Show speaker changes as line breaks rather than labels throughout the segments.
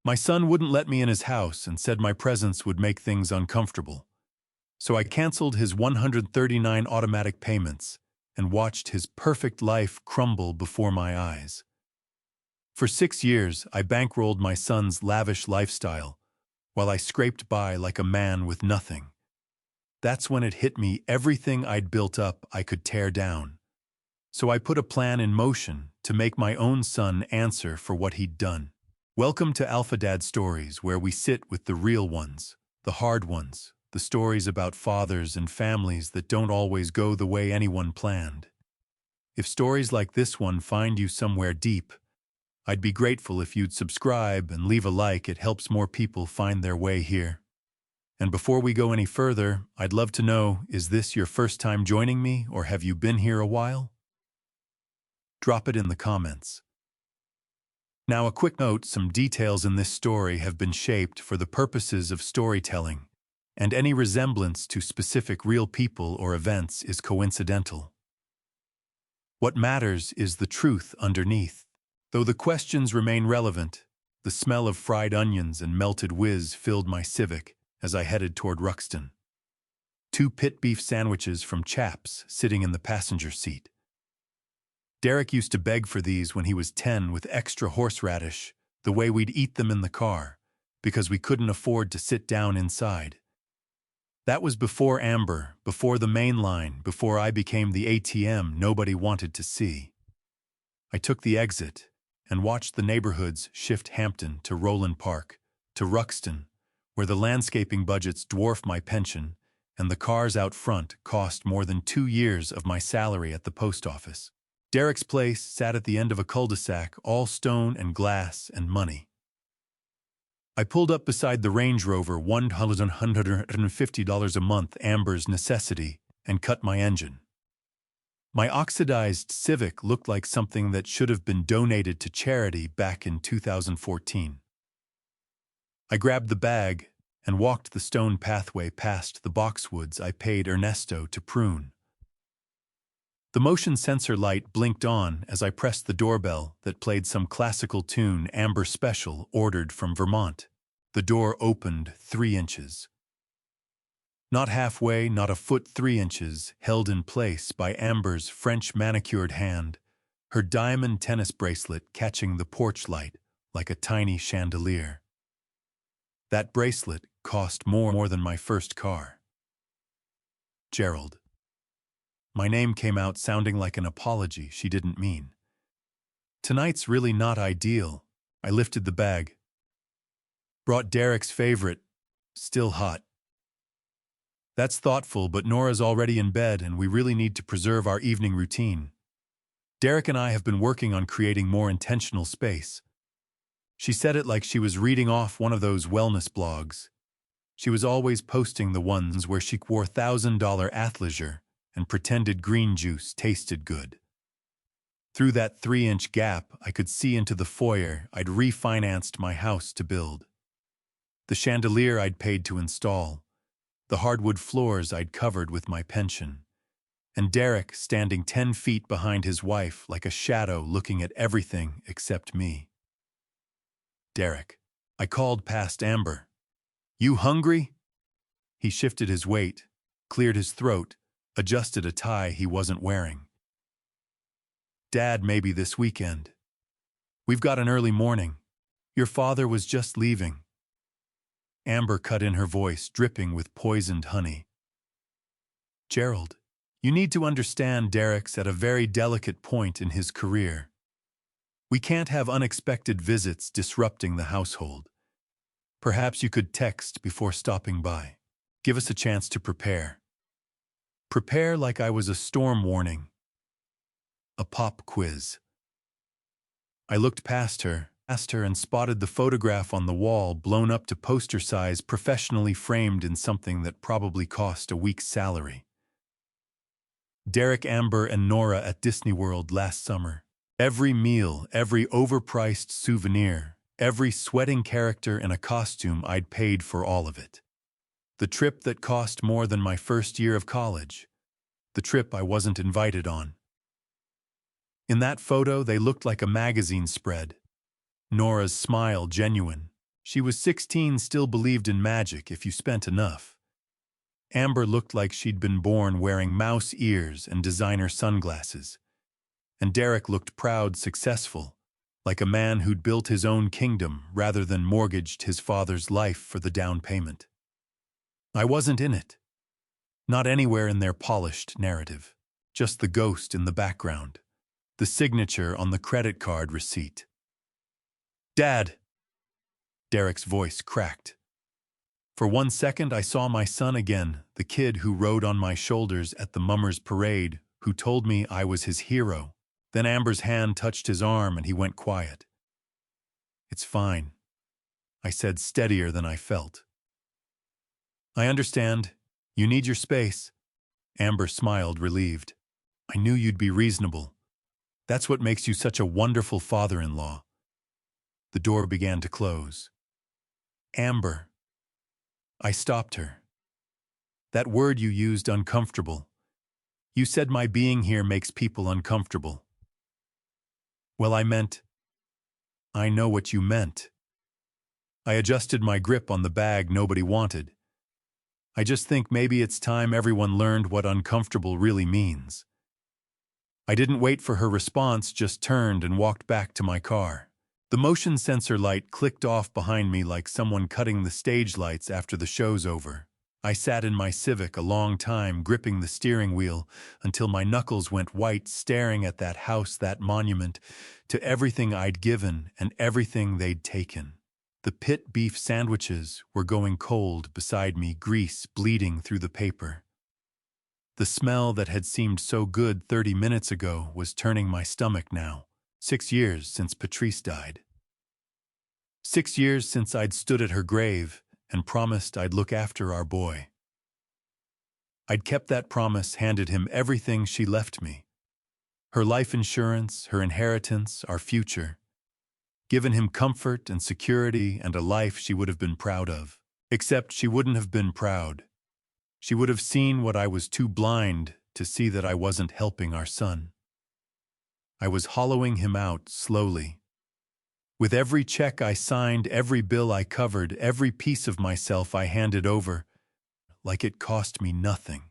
My son wouldn't let me in his house and said my presence would make things uncomfortable. So I canceled his 139 automatic payments and watched his perfect life crumble before my eyes. For 6 years, I bankrolled my son's lavish lifestyle, while I scraped by like a man with nothing. That's when it hit me, everything I'd built up I could tear down. So I put a plan in motion to make my own son answer for what he'd done. Welcome to Alphadad Stories, where we sit with the real ones, the hard ones, the stories about fathers and families that don't always go the way anyone planned. If stories like this one find you somewhere deep, I'd be grateful if you'd subscribe and leave a like. It helps more people find their way here. And before we go any further, I'd love to know, is this your first time joining me, or have you been here a while? Drop it in the comments. Now, a quick note, some details in this story have been shaped for the purposes of storytelling, and any resemblance to specific real people or events is coincidental. What matters is the truth underneath. Though the questions remain relevant, the smell of fried onions and melted whiz filled my Civic as I headed toward Ruxton. 2 pit beef sandwiches from Chaps sitting in the passenger seat. Derek used to beg for these when he was 10 with extra horseradish, the way we'd eat them in the car, because we couldn't afford to sit down inside. That was before Amber, before the main line, before I became the ATM nobody wanted to see. I took the exit and watched the neighborhoods shift Hampton to Roland Park, to Ruxton, where the landscaping budgets dwarf my pension and the cars out front cost more than 2 years of my salary at the post office. Derek's place sat at the end of a cul-de-sac, all stone and glass and money. I pulled up beside the Range Rover, $150 a month, Amber's necessity, and cut my engine. My oxidized Civic looked like something that should have been donated to charity back in 2014. I grabbed the bag and walked the stone pathway past the boxwoods I paid Ernesto to prune. The motion sensor light blinked on as I pressed the doorbell that played some classical tune, Amber Special, ordered from Vermont. The door opened 3 inches. Not halfway, not a foot, 3 inches, held in place by Amber's French manicured hand, her diamond tennis bracelet catching the porch light like a tiny chandelier. That bracelet cost more than my first car. Gerald. My name came out sounding like an apology she didn't mean. Tonight's really not ideal. I lifted the bag. Brought Derek's favorite, still hot. That's thoughtful, but Nora's already in bed and we really need to preserve our evening routine. Derek and I have been working on creating more intentional space. She said it like she was reading off one of those wellness blogs. She was always posting the ones where she wore $1,000 athleisure and pretended green juice tasted good. Through that 3-inch gap, I could see into the foyer I'd refinanced my house to build. The chandelier I'd paid to install, the hardwood floors I'd covered with my pension, and Derek standing 10 feet behind his wife like a shadow looking at everything except me. Derek. I called past Amber. You hungry? He shifted his weight, cleared his throat, adjusted a tie he wasn't wearing. Dad, maybe this weekend. We've got an early morning. Your father was just leaving. Amber cut in her voice, dripping with poisoned honey. Gerald, you need to understand Derek's at a very delicate point in his career. We can't have unexpected visits disrupting the household. Perhaps you could text before stopping by. Give us a chance to prepare. Prepare like I was a storm warning. A pop quiz. I looked past her and spotted the photograph on the wall blown up to poster size, professionally framed in something that probably cost a week's salary. Derek, Amber, and Nora at Disney World last summer. Every meal, every overpriced souvenir, every sweating character in a costume, I'd paid for all of it. The trip that cost more than my first year of college. The trip I wasn't invited on. In that photo, they looked like a magazine spread. Nora's smile genuine, She was 16, still believed in magic if you spent enough. Amber looked like she'd been born wearing mouse ears and designer sunglasses. And Derek looked proud, successful, like a man who'd built his own kingdom rather than mortgaged his father's life for the down payment. I wasn't in it. Not anywhere in their polished narrative. Just the ghost in the background. The signature on the credit card receipt. "Dad!" Derek's voice cracked. For 1 second I saw my son again, the kid who rode on my shoulders at the Mummers Parade, who told me I was his hero. Then Amber's hand touched his arm and he went quiet. "It's fine," I said, steadier than I felt. "I understand. You need your space." Amber smiled, relieved. "I knew you'd be reasonable. That's what makes you such a wonderful father-in-law." The door began to close. "Amber." I stopped her. "That word you used, uncomfortable. You said my being here makes people uncomfortable." "Well, I meant—" "I know what you meant." I adjusted my grip on the bag nobody wanted. "I just think maybe it's time everyone learned what uncomfortable really means." I didn't wait for her response, just turned and walked back to my car. The motion sensor light clicked off behind me like someone cutting the stage lights after the show's over. I sat in my Civic a long time, gripping the steering wheel until my knuckles went white, staring at that house, that monument, to everything I'd given and everything they'd taken. The pit beef sandwiches were going cold beside me, grease bleeding through the paper. The smell that had seemed so good 30 minutes ago was turning my stomach now. 6 years since Patrice died. 6 years since I'd stood at her grave and promised I'd look after our boy. I'd kept that promise, handed him everything she left me. Her life insurance, her inheritance, our future. Given him comfort and security and a life she would have been proud of. Except she wouldn't have been proud. She would have seen what I was too blind to see, that I wasn't helping our son. I was hollowing him out slowly. With every check I signed, every bill I covered, every piece of myself I handed over, like it cost me nothing.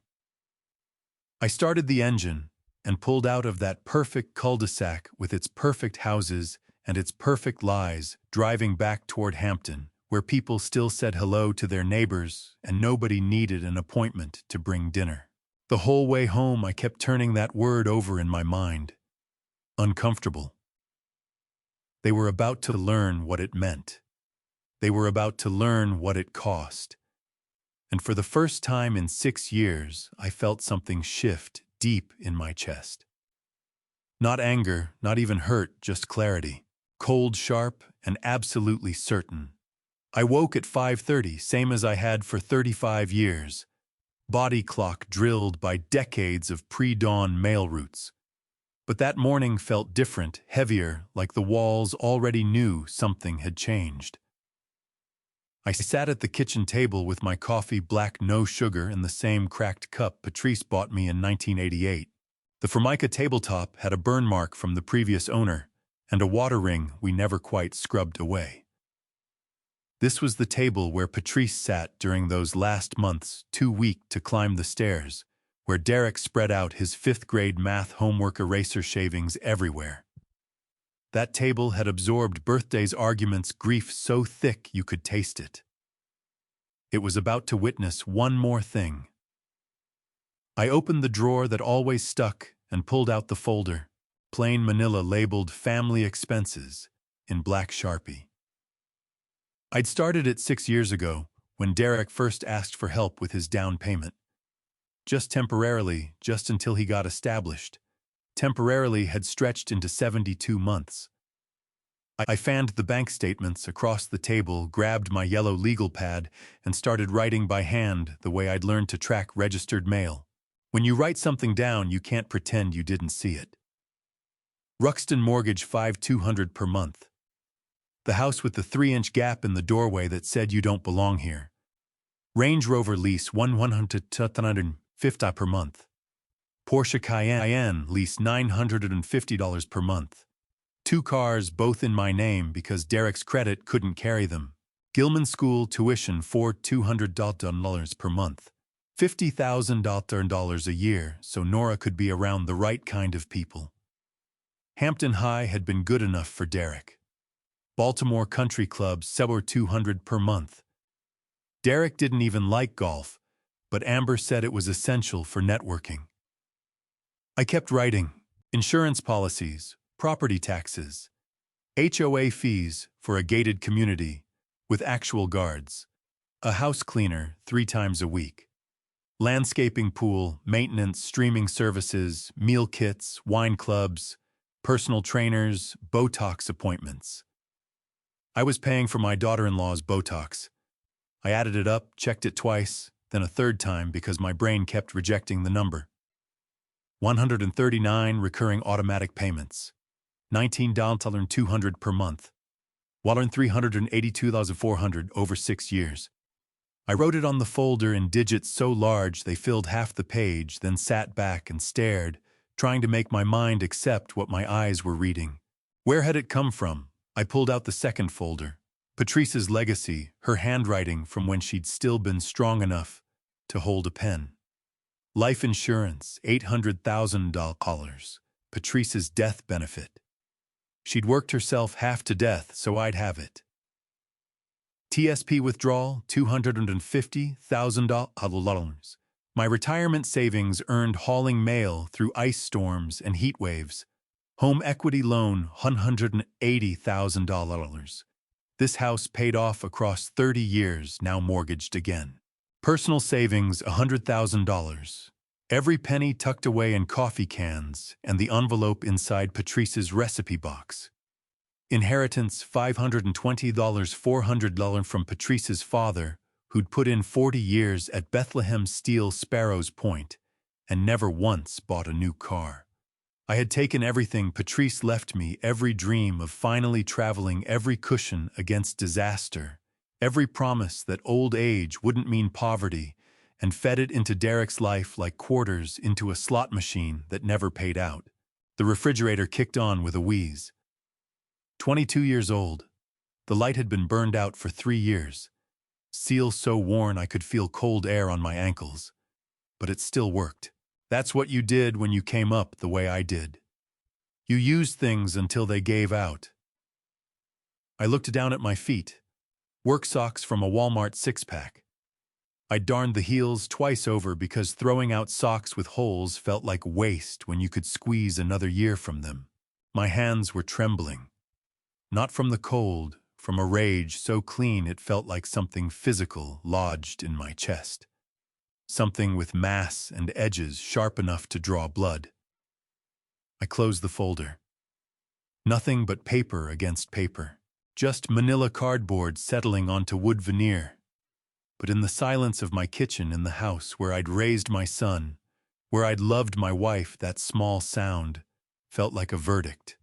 I started the engine and pulled out of that perfect cul-de-sac with its perfect houses and its perfect lies, driving back toward Hampton, where people still said hello to their neighbors and nobody needed an appointment to bring dinner. The whole way home I kept turning that word over in my mind. Uncomfortable. They were about to learn what it meant. They were about to learn what it cost. And for the first time in 6 years, I felt something shift deep in my chest. Not anger, not even hurt, just clarity. Cold, sharp, and absolutely certain. I woke at 5:30, same as I had for 35 years. Body clock drilled by decades of pre-dawn mail routes. But that morning felt different, heavier, like the walls already knew something had changed. I sat at the kitchen table with my coffee, black, no sugar, in the same cracked cup Patrice bought me in 1988. The Formica tabletop had a burn mark from the previous owner and a water ring we never quite scrubbed away. This was the table where Patrice sat during those last months, too weak to climb the stairs, where Derek spread out his 5th-grade math homework eraser shavings everywhere. That table had absorbed birthdays, arguments, grief so thick you could taste it. It was about to witness one more thing. I opened the drawer that always stuck and pulled out the folder, plain manila labeled Family Expenses, in black Sharpie. I'd started it 6 years ago, when Derek first asked for help with his down payment. Just temporarily, just until he got established. Temporarily had stretched into 72 months. I fanned the bank statements across the table, grabbed my yellow legal pad, and started writing by hand the way I'd learned to track registered mail. When you write something down, you can't pretend you didn't see it. Ruxton mortgage $5,200 per month. The house with the 3-inch gap in the doorway that said you don't belong here. Range Rover lease $150 per month. Porsche Cayenne lease $950 per month. 2 cars, both in my name because Derek's credit couldn't carry them. Gilman School tuition for $200 per month. $50,000 a year so Nora could be around the right kind of people. Hampton High had been good enough for Derek. Baltimore Country Club $200 per month. Derek didn't even like golf, but Amber said it was essential for networking. I kept writing. Insurance policies, property taxes, HOA fees for a gated community with actual guards, a house cleaner 3 times a week, landscaping pool, maintenance, streaming services, meal kits, wine clubs, personal trainers, Botox appointments. I was paying for my daughter-in-law's Botox. I added it up, checked it twice, then a third time because my brain kept rejecting the number. 139 recurring automatic payments. $19,200 per month. $382,400 over 6 years. I wrote it on the folder in digits so large they filled half the page, then sat back and stared, trying to make my mind accept what my eyes were reading. Where had it come from? I pulled out the second folder. Patrice's legacy, her handwriting from when she'd still been strong enough to hold a pen. Life insurance, $800,000. Patrice's death benefit. She'd worked herself half to death, so I'd have it. TSP withdrawal, $250,000. My retirement savings earned hauling mail through ice storms and heat waves. Home equity loan, $180,000. This house paid off across 30 years, now mortgaged again. Personal savings, $100,000. Every penny tucked away in coffee cans and the envelope inside Patrice's recipe box. Inheritance, $520, $400 from Patrice's father, who'd put in 40 years at Bethlehem Steel Sparrows Point and never once bought a new car. I had taken everything Patrice left me, every dream of finally traveling, every cushion against disaster, every promise that old age wouldn't mean poverty, and fed it into Derek's life like quarters into a slot machine that never paid out. The refrigerator kicked on with a wheeze. 22 years old. The light had been burned out for 3 years. Seal so worn I could feel cold air on my ankles. But it still worked. That's what you did when you came up the way I did. You used things until they gave out. I looked down at my feet. Work socks from a Walmart six-pack. I darned the heels twice over because throwing out socks with holes felt like waste when you could squeeze another year from them. My hands were trembling. Not from the cold, from a rage so clean it felt like something physical lodged in my chest. Something with mass and edges sharp enough to draw blood. I closed the folder. Nothing but paper against paper. Just manila cardboard settling onto wood veneer. But in the silence of my kitchen in the house where I'd raised my son, where I'd loved my wife, that small sound felt like a verdict.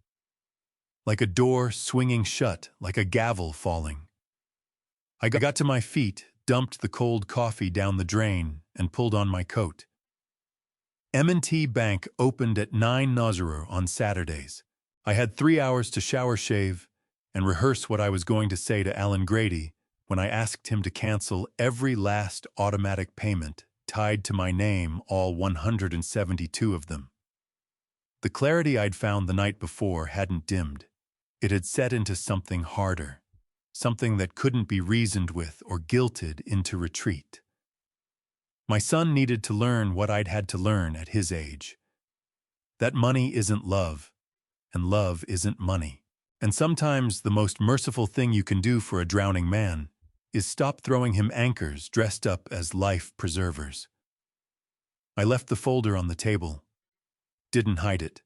Like a door swinging shut, like a gavel falling. I got to my feet, dumped the cold coffee down the drain, and pulled on my coat. M&T Bank opened at 9 Nozero on Saturdays. I had 3 hours to shower, shave, and rehearse what I was going to say to Alan Grady when I asked him to cancel every last automatic payment tied to my name, all 172 of them. The clarity I'd found the night before hadn't dimmed. It had set into something harder, something that couldn't be reasoned with or guilted into retreat. My son needed to learn what I'd had to learn at his age. That money isn't love, and love isn't money. And sometimes the most merciful thing you can do for a drowning man is stop throwing him anchors dressed up as life preservers. I left the folder on the table. Didn't hide it.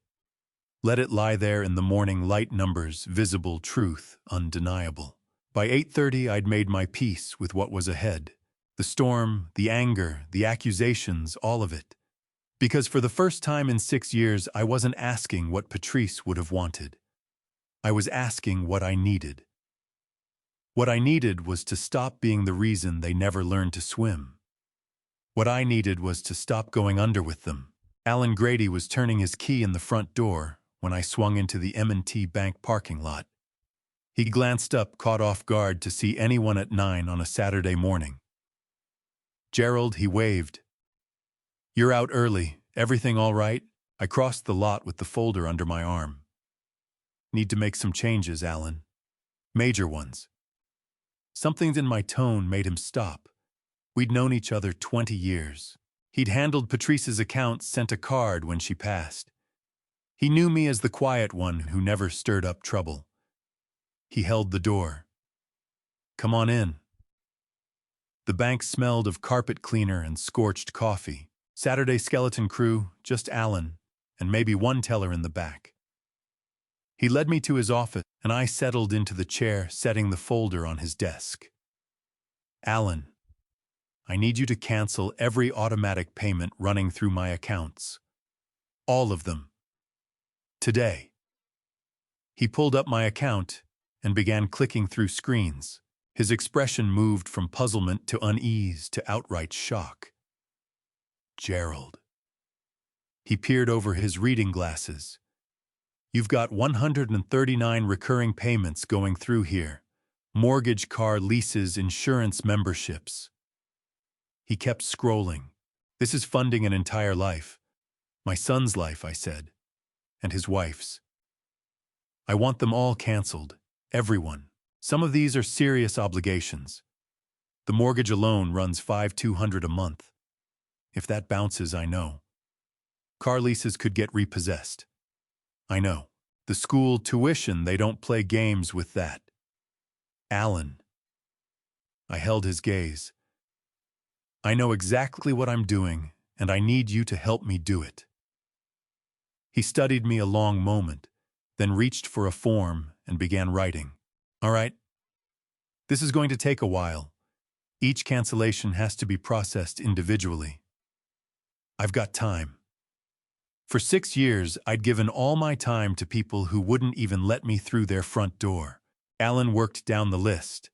Let it lie there in the morning light, numbers, visible, truth, undeniable. By 8:30 I'd made my peace with what was ahead. The storm, the anger, the accusations, all of it. Because for the first time in 6 years I wasn't asking what Patrice would have wanted. I was asking what I needed. What I needed was to stop being the reason they never learned to swim. What I needed was to stop going under with them. Alan Grady was turning his key in the front door when I swung into the M&T Bank parking lot. He glanced up, caught off guard to see anyone at 9 on a Saturday morning. "Gerald," he waved. "You're out early. Everything all right?" I crossed the lot with the folder under my arm. "Need to make some changes, Alan. Major ones." Something in my tone made him stop. We'd known each other 20 years. He'd handled Patrice's accounts, sent a card when she passed. He knew me as the quiet one who never stirred up trouble. He held the door. "Come on in." The bank smelled of carpet cleaner and scorched coffee. Saturday skeleton crew, just Alan, and maybe one teller in the back. He led me to his office, and I settled into the chair, setting the folder on his desk. "Alan, I need you to cancel every automatic payment running through my accounts. All of them. Today." He pulled up my account and began clicking through screens. His expression moved from puzzlement to unease to outright shock. "Gerald." He peered over his reading glasses. "You've got 139 recurring payments going through here. Mortgage, car leases, insurance memberships." He kept scrolling. "This is funding an entire life." "My son's life," I said, "and his wife's. I want them all canceled. Everyone. Some of these are serious obligations. The mortgage alone runs $5,200 a month. If that bounces, I know. Car leases could get repossessed. I know. The school tuition, they don't play games with that. Alan." I held his gaze. "I know exactly what I'm doing, and I need you to help me do it." He studied me a long moment, then reached for a form and began writing. "All right. This is going to take a while. Each cancellation has to be processed individually. I've got time." For 6 years, I'd given all my time to people who wouldn't even let me through their front door. Alan worked down the list.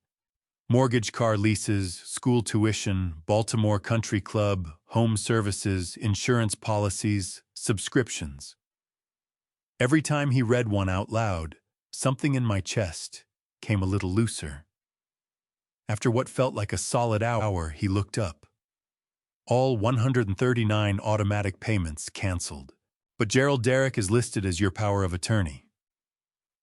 Mortgage, car leases, school tuition, Baltimore Country Club, home services, insurance policies, subscriptions. Every time he read one out loud, something in my chest came a little looser. After what felt like a solid hour, he looked up. "All 139 automatic payments canceled. But Gerald Derrick is listed as your power of attorney.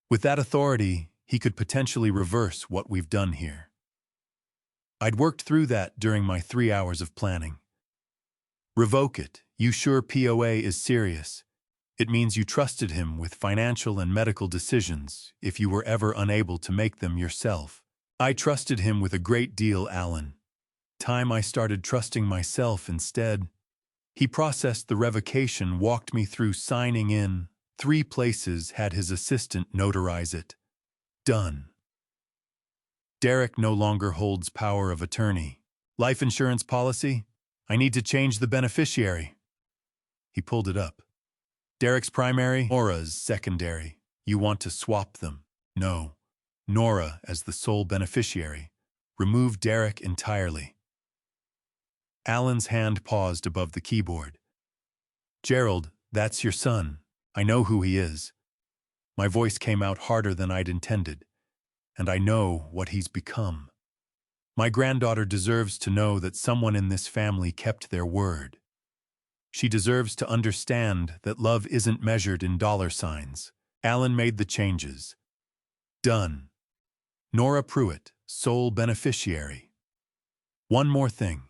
With that authority, he could potentially reverse what we've done here." I'd worked through that during my 3 hours of planning. "Revoke it. You sure POA is serious? It means you trusted him with financial and medical decisions if you were ever unable to make them yourself." "I trusted him with a great deal, Alan. Time I started trusting myself instead." He processed the revocation, walked me through signing in. 3 places, had his assistant notarize it. Done. "Derek no longer holds power of attorney. Life insurance policy? I need to change the beneficiary." He pulled it up. "Derek's primary, Nora's secondary. You want to swap them?" "No. Nora as the sole beneficiary. Remove Derek entirely." Alan's hand paused above the keyboard. "Gerald, that's your son. I know who he is." My voice came out harder than I'd intended. "And I know what he's become. My granddaughter deserves to know that someone in this family kept their word. She deserves to understand that love isn't measured in dollar signs." Alan made the changes. Done. Nora Pruitt, sole beneficiary. One more thing.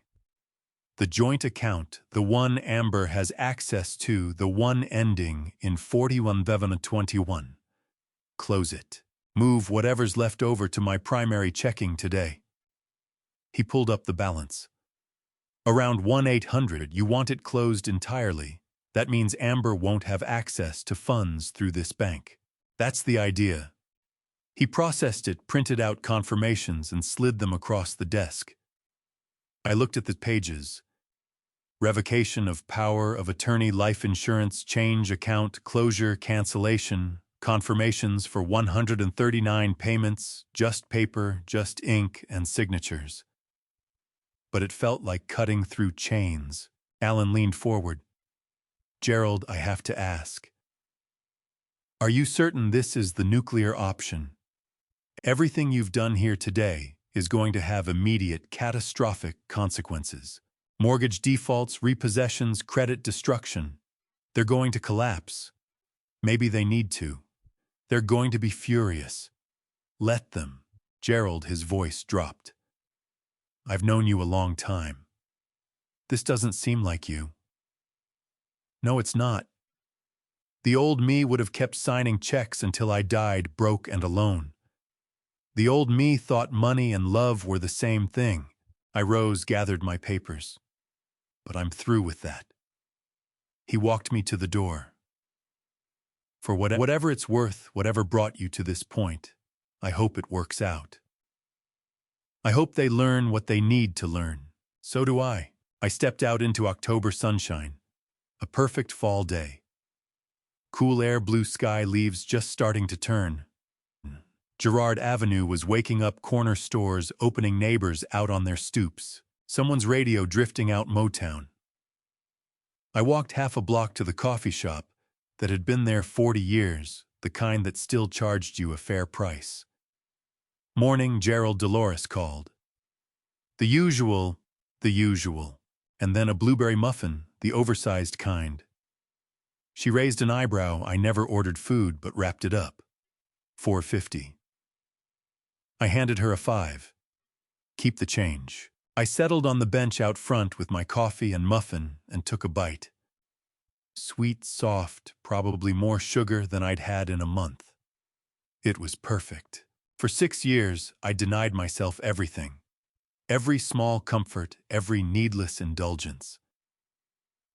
The joint account, the one Amber has access to, the one ending in 4121. Close it. Move whatever's left over to my primary checking today. He pulled up the balance. Around 1-800, you want it closed entirely. That means Amber won't have access to funds through this bank. That's the idea. He processed it, printed out confirmations, and slid them across the desk. I looked at the pages. Revocation of power of attorney, life insurance, change account, closure, cancellation, confirmations for 139 payments, just paper, just ink, and signatures. But it felt like cutting through chains. Alan leaned forward. "Gerald, I have to ask. Are you certain this is the nuclear option?" Everything you've done here today is going to have immediate, catastrophic consequences. Mortgage defaults, repossessions, credit destruction. They're going to collapse. Maybe they need to. They're going to be furious. Let them. Gerald, his voice dropped. I've known you a long time. This doesn't seem like you. No, it's not. The old me would have kept signing checks until I died broke and alone. The old me thought money and love were the same thing. I rose, gathered my papers. But I'm through with that. He walked me to the door. For whatever it's worth, whatever brought you to this point, I hope it works out. I hope they learn what they need to learn. So do I. I stepped out into October sunshine. A perfect fall day. Cool air, blue sky, leaves just starting to turn. Girard Avenue was waking up, corner stores, opening, neighbors out on their stoops. Someone's radio drifting out Motown. I walked half a block to the coffee shop that had been there 40 years, the kind that still charged you a fair price. Morning, Gerald. Dolores called. The usual, and then a blueberry muffin, the oversized kind. She raised an eyebrow. I never ordered food but wrapped it up. $4.50. I handed her a $5. Keep the change. I settled on the bench out front with my coffee and muffin and took a bite. Sweet, soft, probably more sugar than I'd had in a month. It was perfect. For 6 years, I denied myself everything. Every small comfort, every needless indulgence.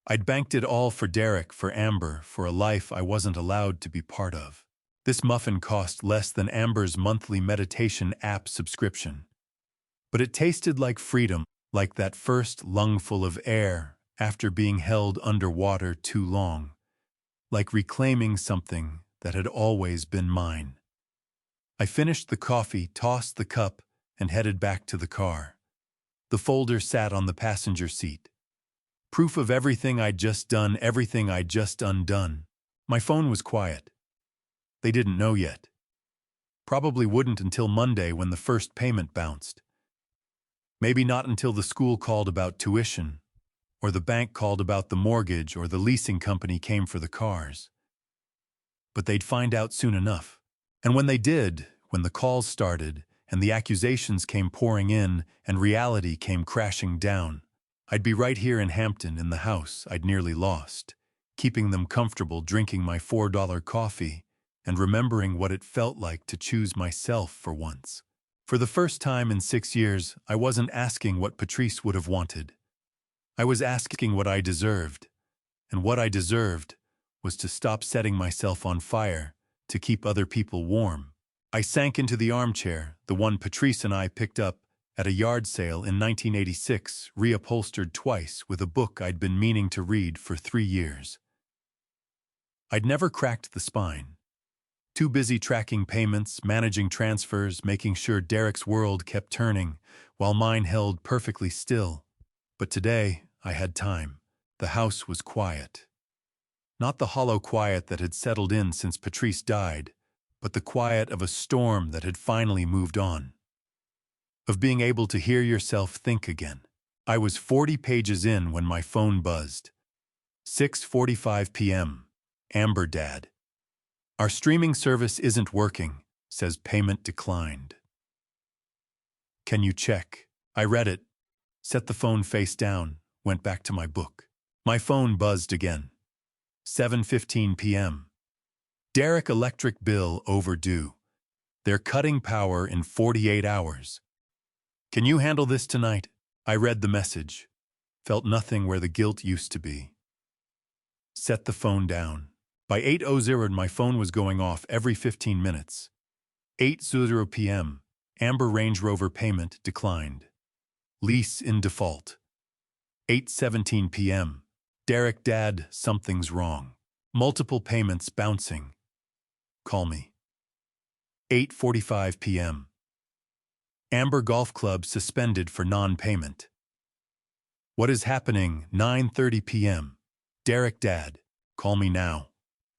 I'd banked it all for Derek, for Amber, for a life I wasn't allowed to be part of. This muffin cost less than Amber's monthly meditation app subscription. But it tasted like freedom, like that first lungful of air after being held underwater too long, like reclaiming something that had always been mine. I finished the coffee, tossed the cup, and headed back to the car. The folder sat on the passenger seat. Proof of everything I'd just done, everything I'd just undone. My phone was quiet. They didn't know yet. Probably wouldn't until Monday when the first payment bounced. Maybe not until the school called about tuition, or the bank called about the mortgage, or the leasing company came for the cars. But they'd find out soon enough. And when they did, when the calls started, and the accusations came pouring in, and reality came crashing down, I'd be right here in Hampton in the house I'd nearly lost, keeping them comfortable, drinking my $4 coffee, and remembering what it felt like to choose myself for once. For the first time in 6 years, I wasn't asking what Patrice would have wanted. I was asking what I deserved, and what I deserved was to stop setting myself on fire to keep other people warm. I sank into the armchair, the one Patrice and I picked up at a yard sale in 1986, reupholstered twice with a book I'd been meaning to read for 3 years. I'd never cracked the spine. Too busy tracking payments, managing transfers, making sure Derek's world kept turning, while mine held perfectly still. But today, I had time. The house was quiet. Not the hollow quiet that had settled in since Patrice died, but the quiet of a storm that had finally moved on. Of being able to hear yourself think again. I was 40 pages in when my phone buzzed. 6:45 p.m. Amber, Dad. Our streaming service isn't working, says payment declined. Can you check? I read it, set the phone face down, went back to my book. My phone buzzed again. 7:15 p.m. Derek electric bill overdue. They're cutting power in 48 hours. Can you handle this tonight? I read the message. Felt nothing where the guilt used to be. Set the phone down. By 8:00 my phone was going off every 15 minutes. 8:00 p.m. Amber Range Rover payment declined. Lease in default. 8:17 p.m. Derek, Dad, something's wrong. Multiple payments bouncing. Call me. 8:45 p.m. Amber Golf Club suspended for non-payment. What is happening? 9:30 p.m. Derek, Dad, call me now.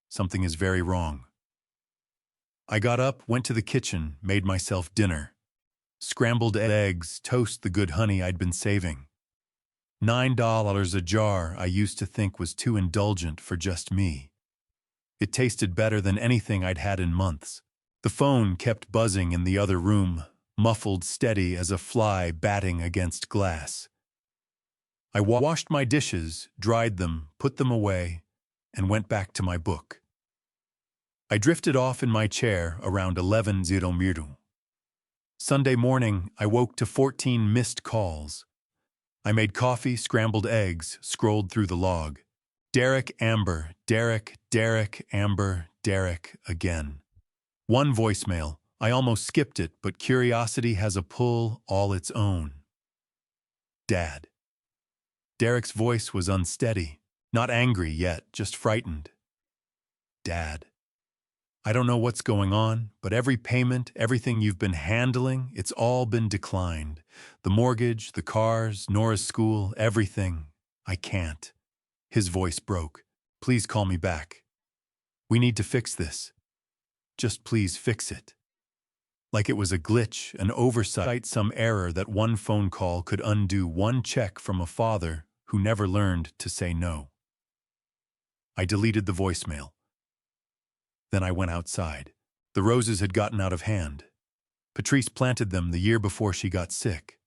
Something is very wrong. I got up, went to the kitchen, made myself dinner. Scrambled eggs, toast the good honey I'd been saving. $9 a jar I used to think was too indulgent for just me. It tasted better than anything I'd had in months. The phone kept buzzing in the other room, muffled steady as a fly batting against glass. I washed my dishes, dried them, put them away, and went back to my book. I drifted off in my chair around 11:00. Sunday morning, I woke to 14 missed calls. I made coffee, scrambled eggs, scrolled through the log. Derek, Amber, Derek, Derek, Amber, Derek, again. One voicemail. I almost skipped it, but curiosity has a pull all its own. Dad. Derek's voice was unsteady, not angry yet, just frightened. Dad. I don't know what's going on, but every payment, everything you've been handling, it's all been declined. The mortgage, the cars, Nora's school, everything. I can't. His voice broke. Please call me back. We need to fix this. Just please fix it. Like it was a glitch, an oversight, some error that one phone call could undo, one check from a father who never learned to say no. I deleted the voicemail. Then I went outside. The roses had gotten out of hand. Patrice planted them the year before she got sick.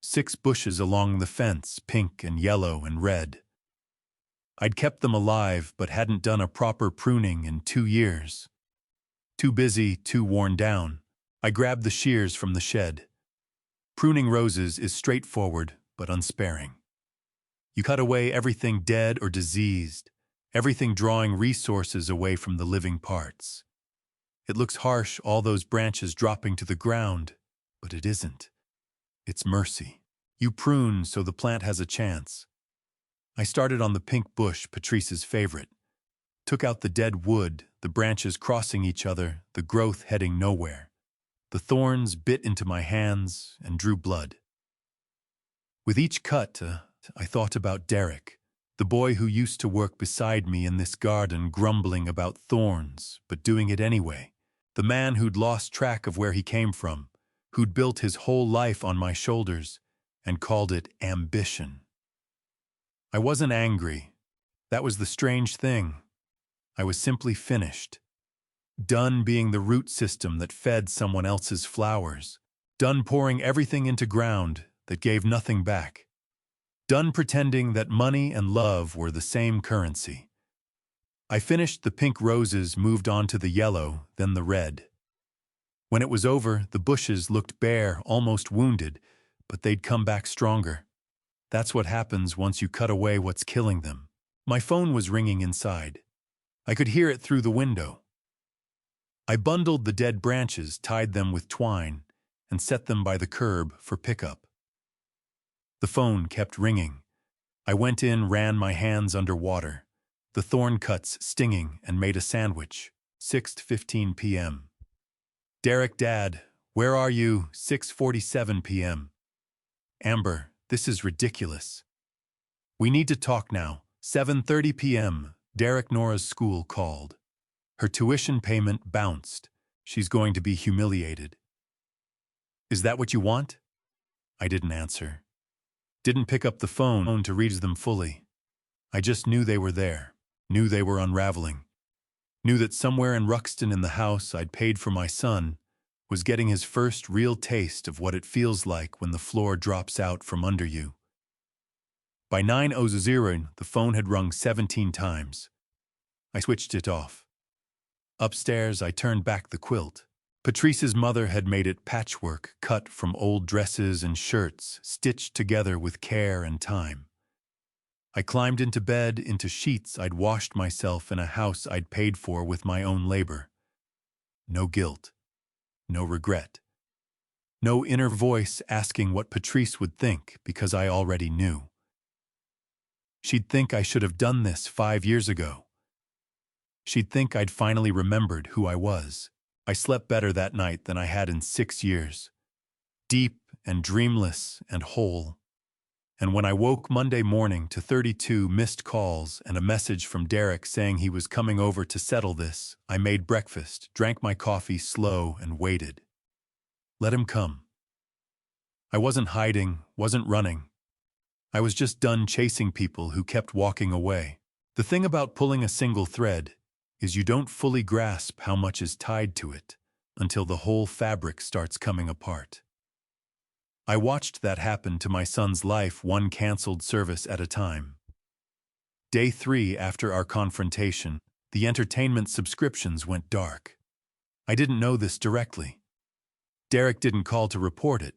6 bushes along the fence, pink and yellow and red. I'd kept them alive but hadn't done a proper pruning in 2 years. Too busy, too worn down. I grabbed the shears from the shed. Pruning roses is straightforward but unsparing. You cut away everything dead or diseased, everything drawing resources away from the living parts. It looks harsh, all those branches dropping to the ground, but it isn't. It's mercy. You prune so the plant has a chance. I started on the pink bush, Patrice's favorite. Took out the dead wood, the branches crossing each other, the growth heading nowhere. The thorns bit into my hands and drew blood. With each cut, I thought about Derek, the boy who used to work beside me in this garden, grumbling about thorns, but doing it anyway. The man who'd lost track of where he came from, who'd built his whole life on my shoulders and called it ambition. I wasn't angry. That was the strange thing. I was simply finished. Done being the root system that fed someone else's flowers. Done pouring everything into ground that gave nothing back. Done pretending that money and love were the same currency. I finished the pink roses, moved on to the yellow, then the red. When it was over, the bushes looked bare, almost wounded, but they'd come back stronger. That's what happens once you cut away what's killing them. My phone was ringing inside. I could hear it through the window. I bundled the dead branches, tied them with twine, and set them by the curb for pickup. The phone kept ringing. I went in, ran my hands under water. The thorn cuts stinging, and made a sandwich. 6:15 p.m. Derek, Dad, where are you? 6:47 p.m. Amber, this is ridiculous. We need to talk now. 7:30 p.m. Derek, Nora's school called. Her tuition payment bounced. She's going to be humiliated. Is that what you want? I didn't answer. Didn't pick up the phone to read them fully. I just knew they were there. Knew they were unraveling. Knew that somewhere in Ruxton, in the house I'd paid for my son, was getting his first real taste of what it feels like when the floor drops out from under you. By 9:00, the phone had rung 17 times. I switched it off. Upstairs, I turned back the quilt. Patrice's mother had made it patchwork, cut from old dresses and shirts, stitched together with care and time. I climbed into bed, into sheets I'd washed myself in a house I'd paid for with my own labor. No guilt. No regret. No inner voice asking what Patrice would think because I already knew. She'd think I should have done this 5 years ago. She'd think I'd finally remembered who I was. I slept better that night than I had in 6 years. Deep and dreamless and whole. And when I woke Monday morning to 32 missed calls and a message from Derek saying he was coming over to settle this, I made breakfast, drank my coffee slow, and waited. Let him come. I wasn't hiding, wasn't running. I was just done chasing people who kept walking away. The thing about pulling a single thread is you don't fully grasp how much is tied to it until the whole fabric starts coming apart. I watched that happen to my son's life, one canceled service at a time. Day 3 after our confrontation, the entertainment subscriptions went dark. I didn't know this directly. Derek didn't call to report it,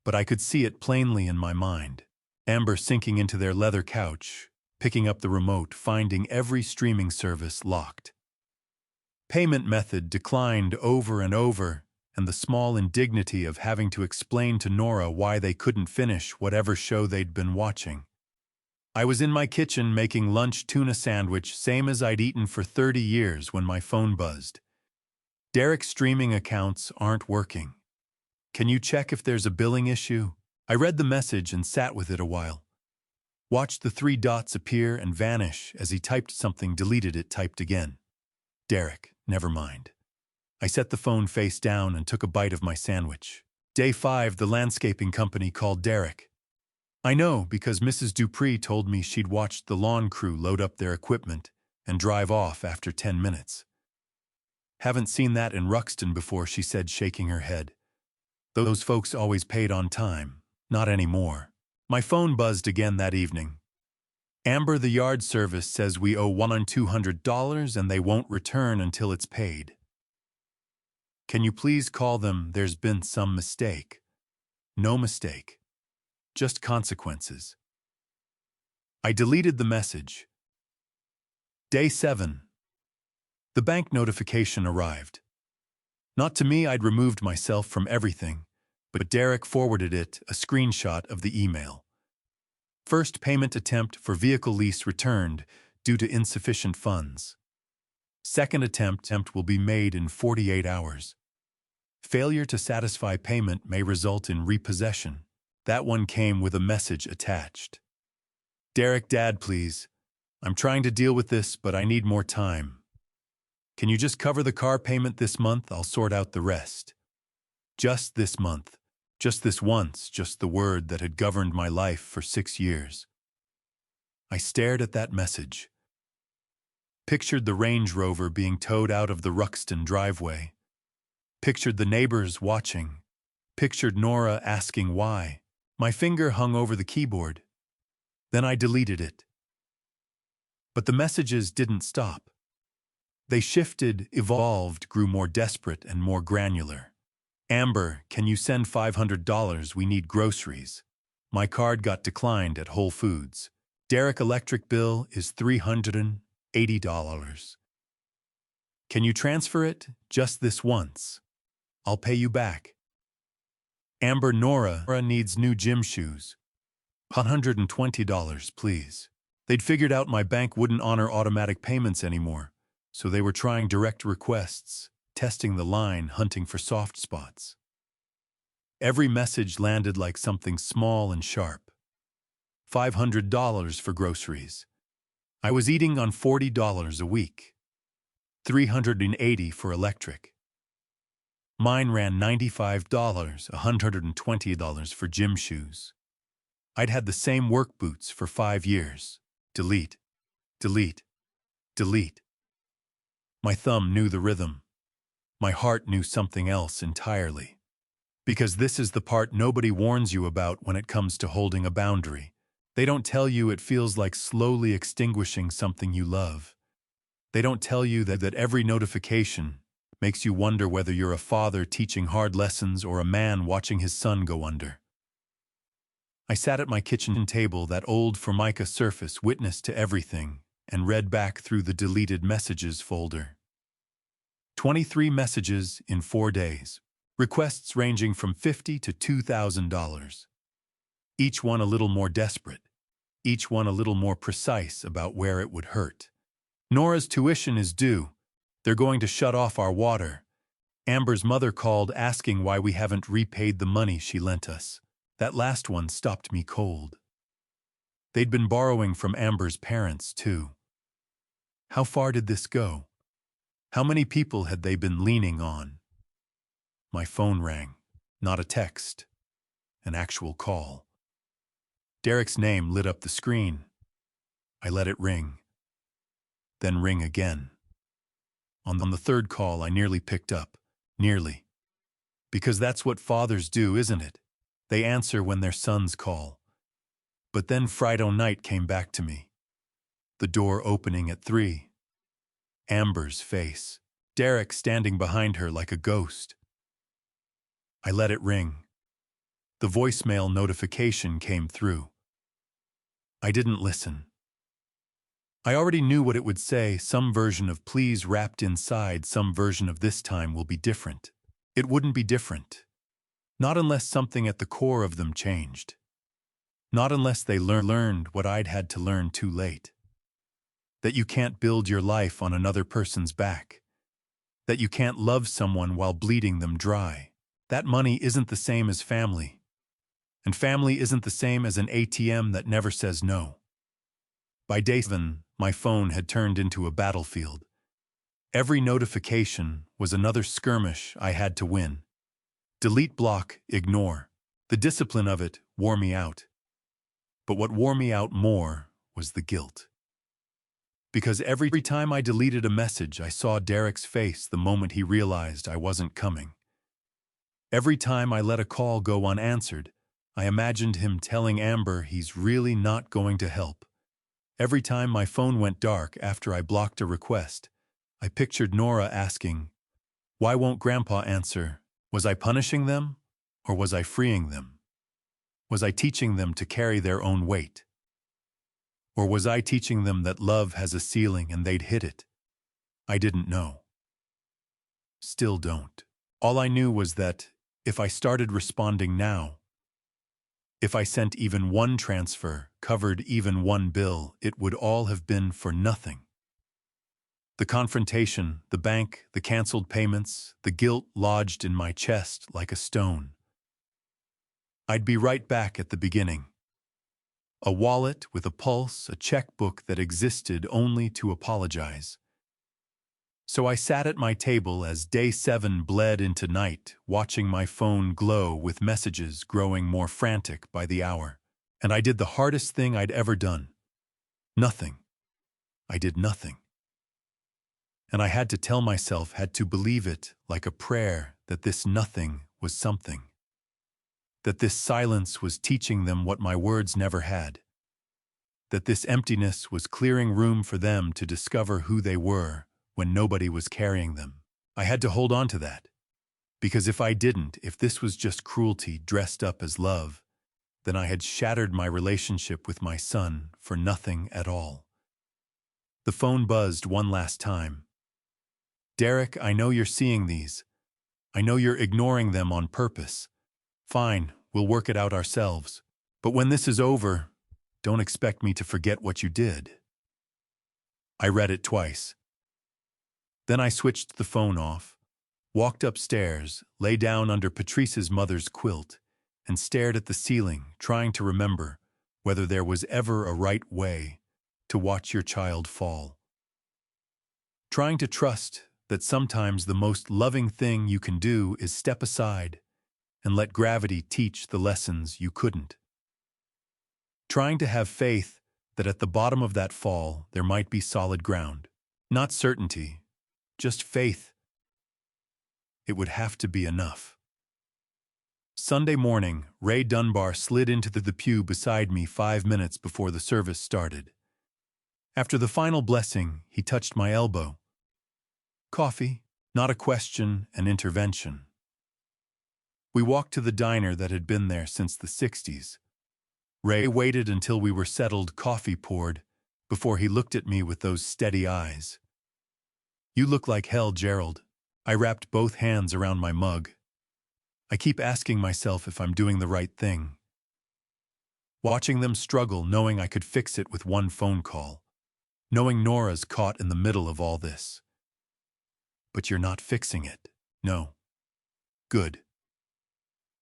but I could see it plainly in my mind. Amber sinking into their leather couch, picking up the remote, finding every streaming service locked. Payment method declined over and over, and the small indignity of having to explain to Nora why they couldn't finish whatever show they'd been watching. I was in my kitchen making lunch tuna sandwich, same as I'd eaten for 30 years, when my phone buzzed. Derek's streaming accounts aren't working. Can you check if there's a billing issue? I read the message and sat with it a while. Watched the 3 dots appear and vanish as he typed something, deleted it, typed again. Derek, never mind. I set the phone face down and took a bite of my sandwich. Day 5, the landscaping company called Derek. I know because Mrs. Dupree told me she'd watched the lawn crew load up their equipment and drive off after 10 minutes. Haven't seen that in Ruxton before, she said, shaking her head. Those folks always paid on time. Not anymore. My phone buzzed again that evening. Amber, the yard service says we owe $1,200 and they won't return until it's paid. Can you please call them? There's been some mistake. No mistake. Just consequences. I deleted the message. Day 7. The bank notification arrived. Not to me, I'd removed myself from everything, but Derek forwarded it, a screenshot of the email. First payment attempt for vehicle lease returned due to insufficient funds. Second attempt will be made in 48 hours. Failure to satisfy payment may result in repossession. That one came with a message attached. Derek, Dad, please. I'm trying to deal with this, but I need more time. Can you just cover the car payment this month? I'll sort out the rest. Just this month. Just this once, just the word that had governed my life for 6 years. I stared at that message. Pictured the Range Rover being towed out of the Ruxton driveway. Pictured the neighbors watching. Pictured Nora asking why. My finger hung over the keyboard. Then I deleted it. But the messages didn't stop. They shifted, evolved, grew more desperate and more granular. Amber, can you send $500? We need groceries. My card got declined at Whole Foods. Derek, electric bill is $380. Can you transfer it? Just this once. I'll pay you back. Amber, Nora needs new gym shoes. $120, please. They'd figured out my bank wouldn't honor automatic payments anymore, so they were trying direct requests, testing the line, hunting for soft spots. Every message landed like something small and sharp. $500 for groceries. I was eating on $40 a week. $380 for electric. Mine ran $95, $120 for gym shoes. I'd had the same work boots for 5 years. Delete, delete, delete. My thumb knew the rhythm. My heart knew something else entirely. Because this is the part nobody warns you about when it comes to holding a boundary. They don't tell you it feels like slowly extinguishing something you love. They don't tell you that every notification makes you wonder whether you're a father teaching hard lessons or a man watching his son go under. I sat at my kitchen table, that old Formica surface, witness to everything, and read back through the deleted messages folder. 23 messages in 4 days. Requests ranging from $50 to $2,000. Each one a little more desperate. Each one a little more precise about where it would hurt. Nora's tuition is due. They're going to shut off our water. Amber's mother called asking why we haven't repaid the money she lent us. That last one stopped me cold. They'd been borrowing from Amber's parents, too. How far did this go? How many people had they been leaning on? My phone rang. Not a text. An actual call. Derek's name lit up the screen. I let it ring. Then ring again. On the third call, I nearly picked up. Nearly. Because that's what fathers do, isn't it? They answer when their sons call. But then Friday night came back to me. The door opening at 3. Amber's face. Derek standing behind her like a ghost. I let it ring. The voicemail notification came through. I didn't listen. I already knew what it would say, some version of please wrapped inside, some version of this time will be different. It wouldn't be different. Not unless something at the core of them changed. Not unless they learned what I'd had to learn too late. That you can't build your life on another person's back. That you can't love someone while bleeding them dry. That money isn't the same as family. And family isn't the same as an ATM that never says no. By day 7, my phone had turned into a battlefield. Every notification was another skirmish I had to win. Delete, block, ignore. The discipline of it wore me out. But what wore me out more was the guilt. Because every time I deleted a message, I saw Derek's face the moment he realized I wasn't coming. Every time I let a call go unanswered, I imagined him telling Amber he's really not going to help. Every time my phone went dark after I blocked a request, I pictured Nora asking, "Why won't Grandpa answer? Was I punishing them, or was I freeing them? Was I teaching them to carry their own weight? Or was I teaching them that love has a ceiling and they'd hit it?" I didn't know. Still don't. All I knew was that if I started responding now, if I sent even one transfer, covered even one bill, it would all have been for nothing. The confrontation, the bank, the canceled payments, the guilt lodged in my chest like a stone. I'd be right back at the beginning. A wallet with a pulse, a checkbook that existed only to apologize. So I sat at my table as day 7 bled into night, watching my phone glow with messages growing more frantic by the hour. And I did the hardest thing I'd ever done. Nothing. I did nothing. And I had to tell myself, had to believe it like a prayer, that this nothing was something. That this silence was teaching them what my words never had. That this emptiness was clearing room for them to discover who they were when nobody was carrying them. I had to hold on to that. Because if I didn't, if this was just cruelty dressed up as love, then I had shattered my relationship with my son for nothing at all. The phone buzzed one last time. "Derek, I know you're seeing these. I know you're ignoring them on purpose. Fine, we'll work it out ourselves. But when this is over, don't expect me to forget what you did." I read it twice. Then I switched the phone off, walked upstairs, lay down under Patrice's mother's quilt, and stared at the ceiling, trying to remember whether there was ever a right way to watch your child fall. Trying to trust that sometimes the most loving thing you can do is step aside and let gravity teach the lessons you couldn't. Trying to have faith that at the bottom of that fall there might be solid ground. Not certainty, just faith. It would have to be enough. Sunday morning, Ray Dunbar slid into the pew beside me 5 minutes before the service started. After the final blessing, he touched my elbow. Coffee, not a question, an intervention. We walked to the diner that had been there since the 60s. Ray waited until we were settled, coffee poured, before he looked at me with those steady eyes. "You look like hell, Gerald." I wrapped both hands around my mug. I keep asking myself if I'm doing the right thing. Watching them struggle, knowing I could fix it with one phone call. Knowing Nora's caught in the middle of all this. But you're not fixing it. No. Good.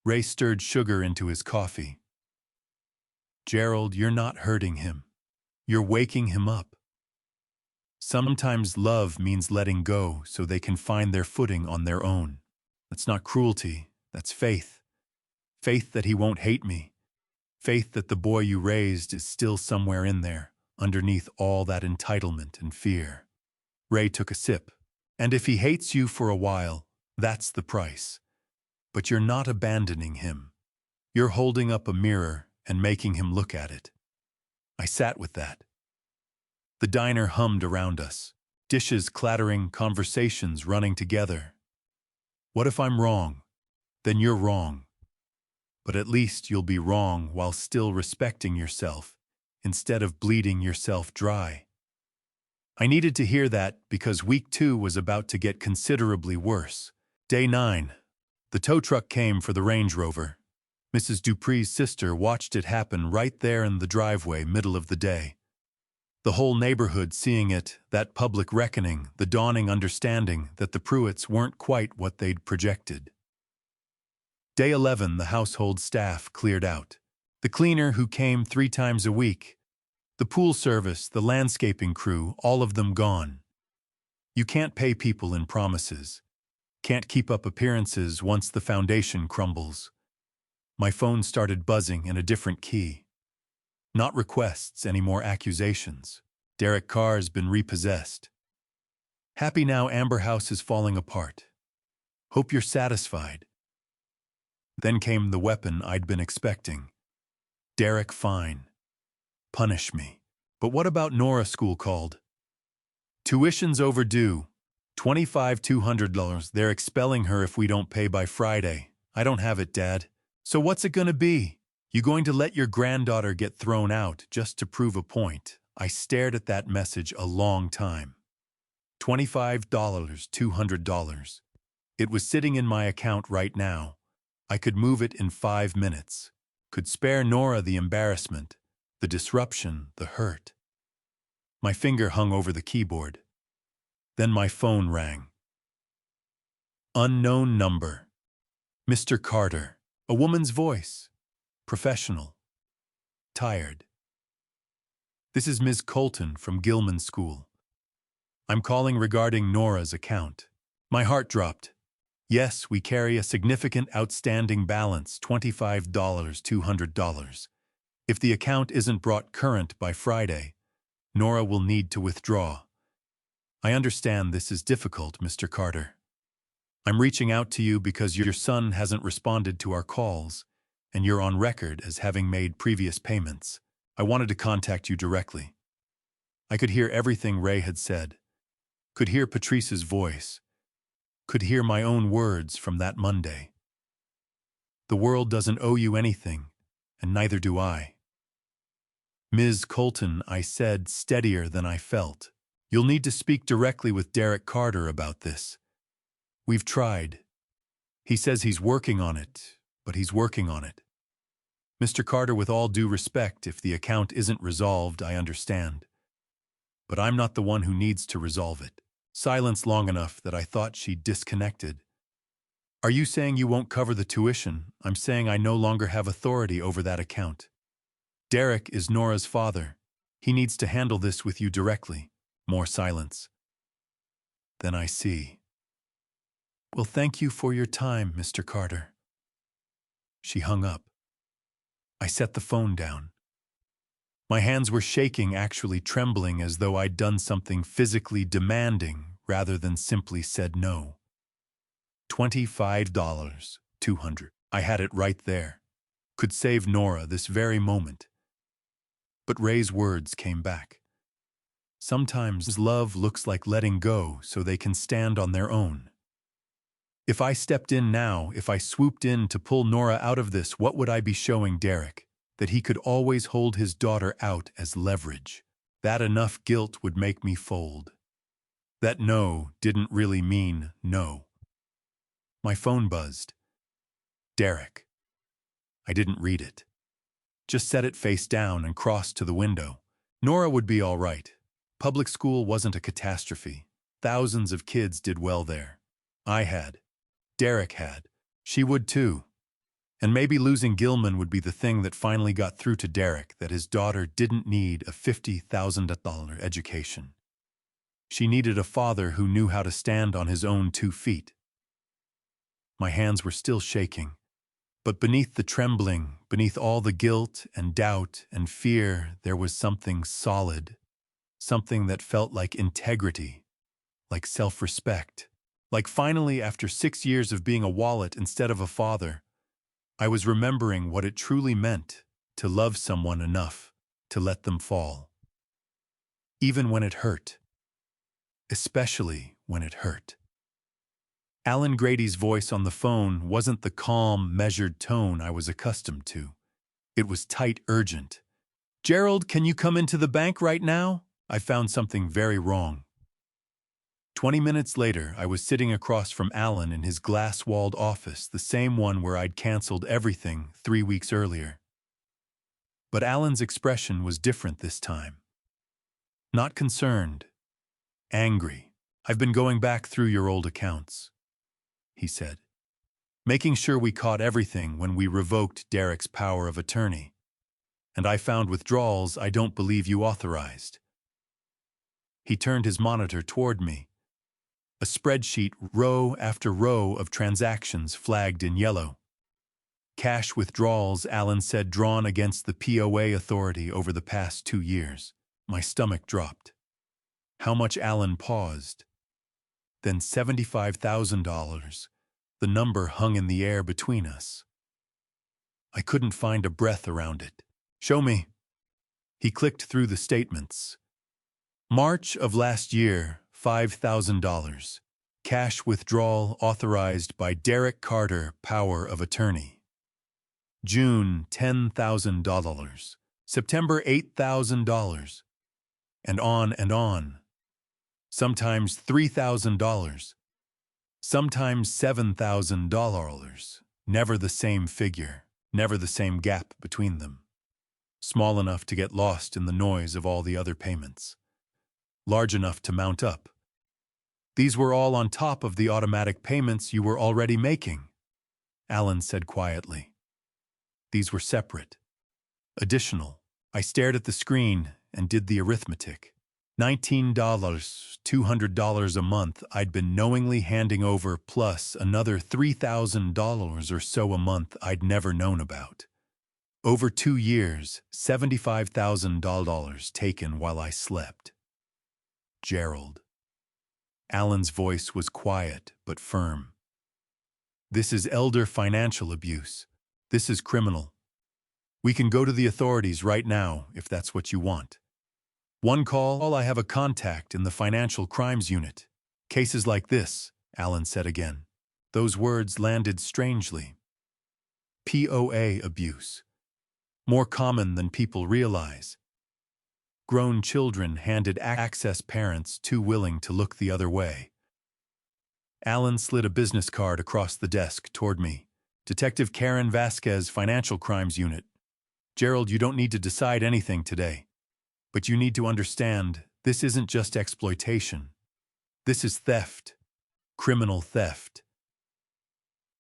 Ray stirred sugar into his coffee. Gerald, you're not hurting him. You're waking him up. Sometimes love means letting go so they can find their footing on their own. That's not cruelty, that's faith. Faith that he won't hate me. Faith that the boy you raised is still somewhere in there, underneath all that entitlement and fear. Ray took a sip. And if he hates you for a while, that's the price. But you're not abandoning him. You're holding up a mirror and making him look at it. I sat with that. The diner hummed around us, dishes clattering, conversations running together. What if I'm wrong? Then you're wrong. But at least you'll be wrong while still respecting yourself, instead of bleeding yourself dry. I needed to hear that because week 2 was about to get considerably worse. Day 9. The tow truck came for the Range Rover. Mrs. Dupree's sister watched it happen right there in the driveway, middle of the day. The whole neighborhood seeing it, that public reckoning, the dawning understanding that the Pruitts weren't quite what they'd projected. Day 11, the household staff cleared out. The cleaner who came 3 times a week, the pool service, the landscaping crew, all of them gone. You can't pay people in promises. Can't keep up appearances once the foundation crumbles. My phone started buzzing in a different key. Not requests, any more accusations. Derek Carr's been repossessed. Happy now Amber House is falling apart. Hope you're satisfied. Then came the weapon I'd been expecting. Derek, fine. Punish me. But what about Nora? School called. Tuition's overdue. $2,200. They're expelling her if we don't pay by Friday. I don't have it, Dad. So what's it gonna be? You going to let your granddaughter get thrown out just to prove a point? I stared at that message a long time. $25, $200. It was sitting in my account right now. I could move it in 5 minutes. Could spare Nora the embarrassment, the disruption, the hurt. My finger hung over the keyboard. Then my phone rang. Unknown number. Mr. Carter. A woman's voice. Professional. Tired. This is Ms. Colton from Gilman School. I'm calling regarding Nora's account. My heart dropped. Yes, we carry a significant outstanding balance, $25, $200. If the account isn't brought current by Friday, Nora will need to withdraw. I understand this is difficult, Mr. Carter. I'm reaching out to you because your son hasn't responded to our calls, and you're on record as having made previous payments. I wanted to contact you directly. I could hear everything Ray had said, could hear Patrice's voice, could hear my own words from that Monday. The world doesn't owe you anything, and neither do I. Ms. Colton, I said, steadier than I felt. You'll need to speak directly with Derek Carter about this. We've tried. He says he's working on it, but he's working on it. Mr. Carter, with all due respect, if the account isn't resolved, I understand. But I'm not the one who needs to resolve it. Silence long enough that I thought she'd disconnected. Are you saying you won't cover the tuition? I'm saying I no longer have authority over that account. Derek is Nora's father. He needs to handle this with you directly. More silence. Then I see. Well, thank you for your time, Mr. Carter. She hung up. I set the phone down. My hands were shaking, actually trembling, as though I'd done something physically demanding rather than simply said no. $25, $200. I had it right there. Could save Nora this very moment. But Ray's words came back. Sometimes love looks like letting go so they can stand on their own. If I stepped in now, if I swooped in to pull Nora out of this, what would I be showing Derek? That he could always hold his daughter out as leverage. That enough guilt would make me fold. That no didn't really mean no. My phone buzzed. Derek. I didn't read it. Just set it face down and crossed to the window. Nora would be all right. Public school wasn't a catastrophe. Thousands of kids did well there. I had. Derek had. She would too. And maybe losing Gilman would be the thing that finally got through to Derek that his daughter didn't need a $50,000 education. She needed a father who knew how to stand on his own 2 feet. My hands were still shaking, but beneath the trembling, beneath all the guilt and doubt and fear, there was something solid, something that felt like integrity, like self-respect. Like finally, after 6 years of being a wallet instead of a father, I was remembering what it truly meant to love someone enough to let them fall. Even when it hurt. Especially when it hurt. Alan Grady's voice on the phone wasn't the calm, measured tone I was accustomed to. It was tight, urgent. "Gerald, can you come into the bank right now? I found something very wrong." 20 minutes later, I was sitting across from Alan in his glass-walled office, the same one where I'd canceled everything 3 weeks earlier. But Alan's expression was different this time. Not concerned. Angry. "I've been going back through your old accounts," he said, "making sure we caught everything when we revoked Derek's power of attorney. And I found withdrawals I don't believe you authorized." He turned his monitor toward me. A spreadsheet, row after row of transactions flagged in yellow. Cash withdrawals, Alan said, drawn against the POA authority over the past 2 years. My stomach dropped. How much? Alan paused. Then $75,000. The number hung in the air between us. I couldn't find a breath around it. "Show me." He clicked through the statements. March of last year, $5,000. Cash withdrawal authorized by Derek Carter, power of attorney. June, $10,000. September, $8,000. And on and on. Sometimes $3,000. Sometimes $7,000. Never the same figure, never the same gap between them. Small enough to get lost in the noise of all the other payments. Large enough to mount up. These were all on top of the automatic payments you were already making, Alan said quietly. These were separate. Additional. I stared at the screen and did the arithmetic. $19, $200 a month I'd been knowingly handing over, plus another $3,000 or so a month I'd never known about. Over 2 years, $75,000 taken while I slept. Gerald. Alan's voice was quiet but firm. This is elder financial abuse. This is criminal. We can go to the authorities right now if that's what you want. One call, I have a contact in the financial crimes unit. Cases like this, Alan said again. Those words landed strangely. POA abuse. More common than people realize. Grown children handed access, parents too willing to look the other way. Alan slid a business card across the desk toward me. Detective Karen Vasquez, Financial Crimes Unit. Gerald, you don't need to decide anything today. But you need to understand, this isn't just exploitation. This is theft. Criminal theft.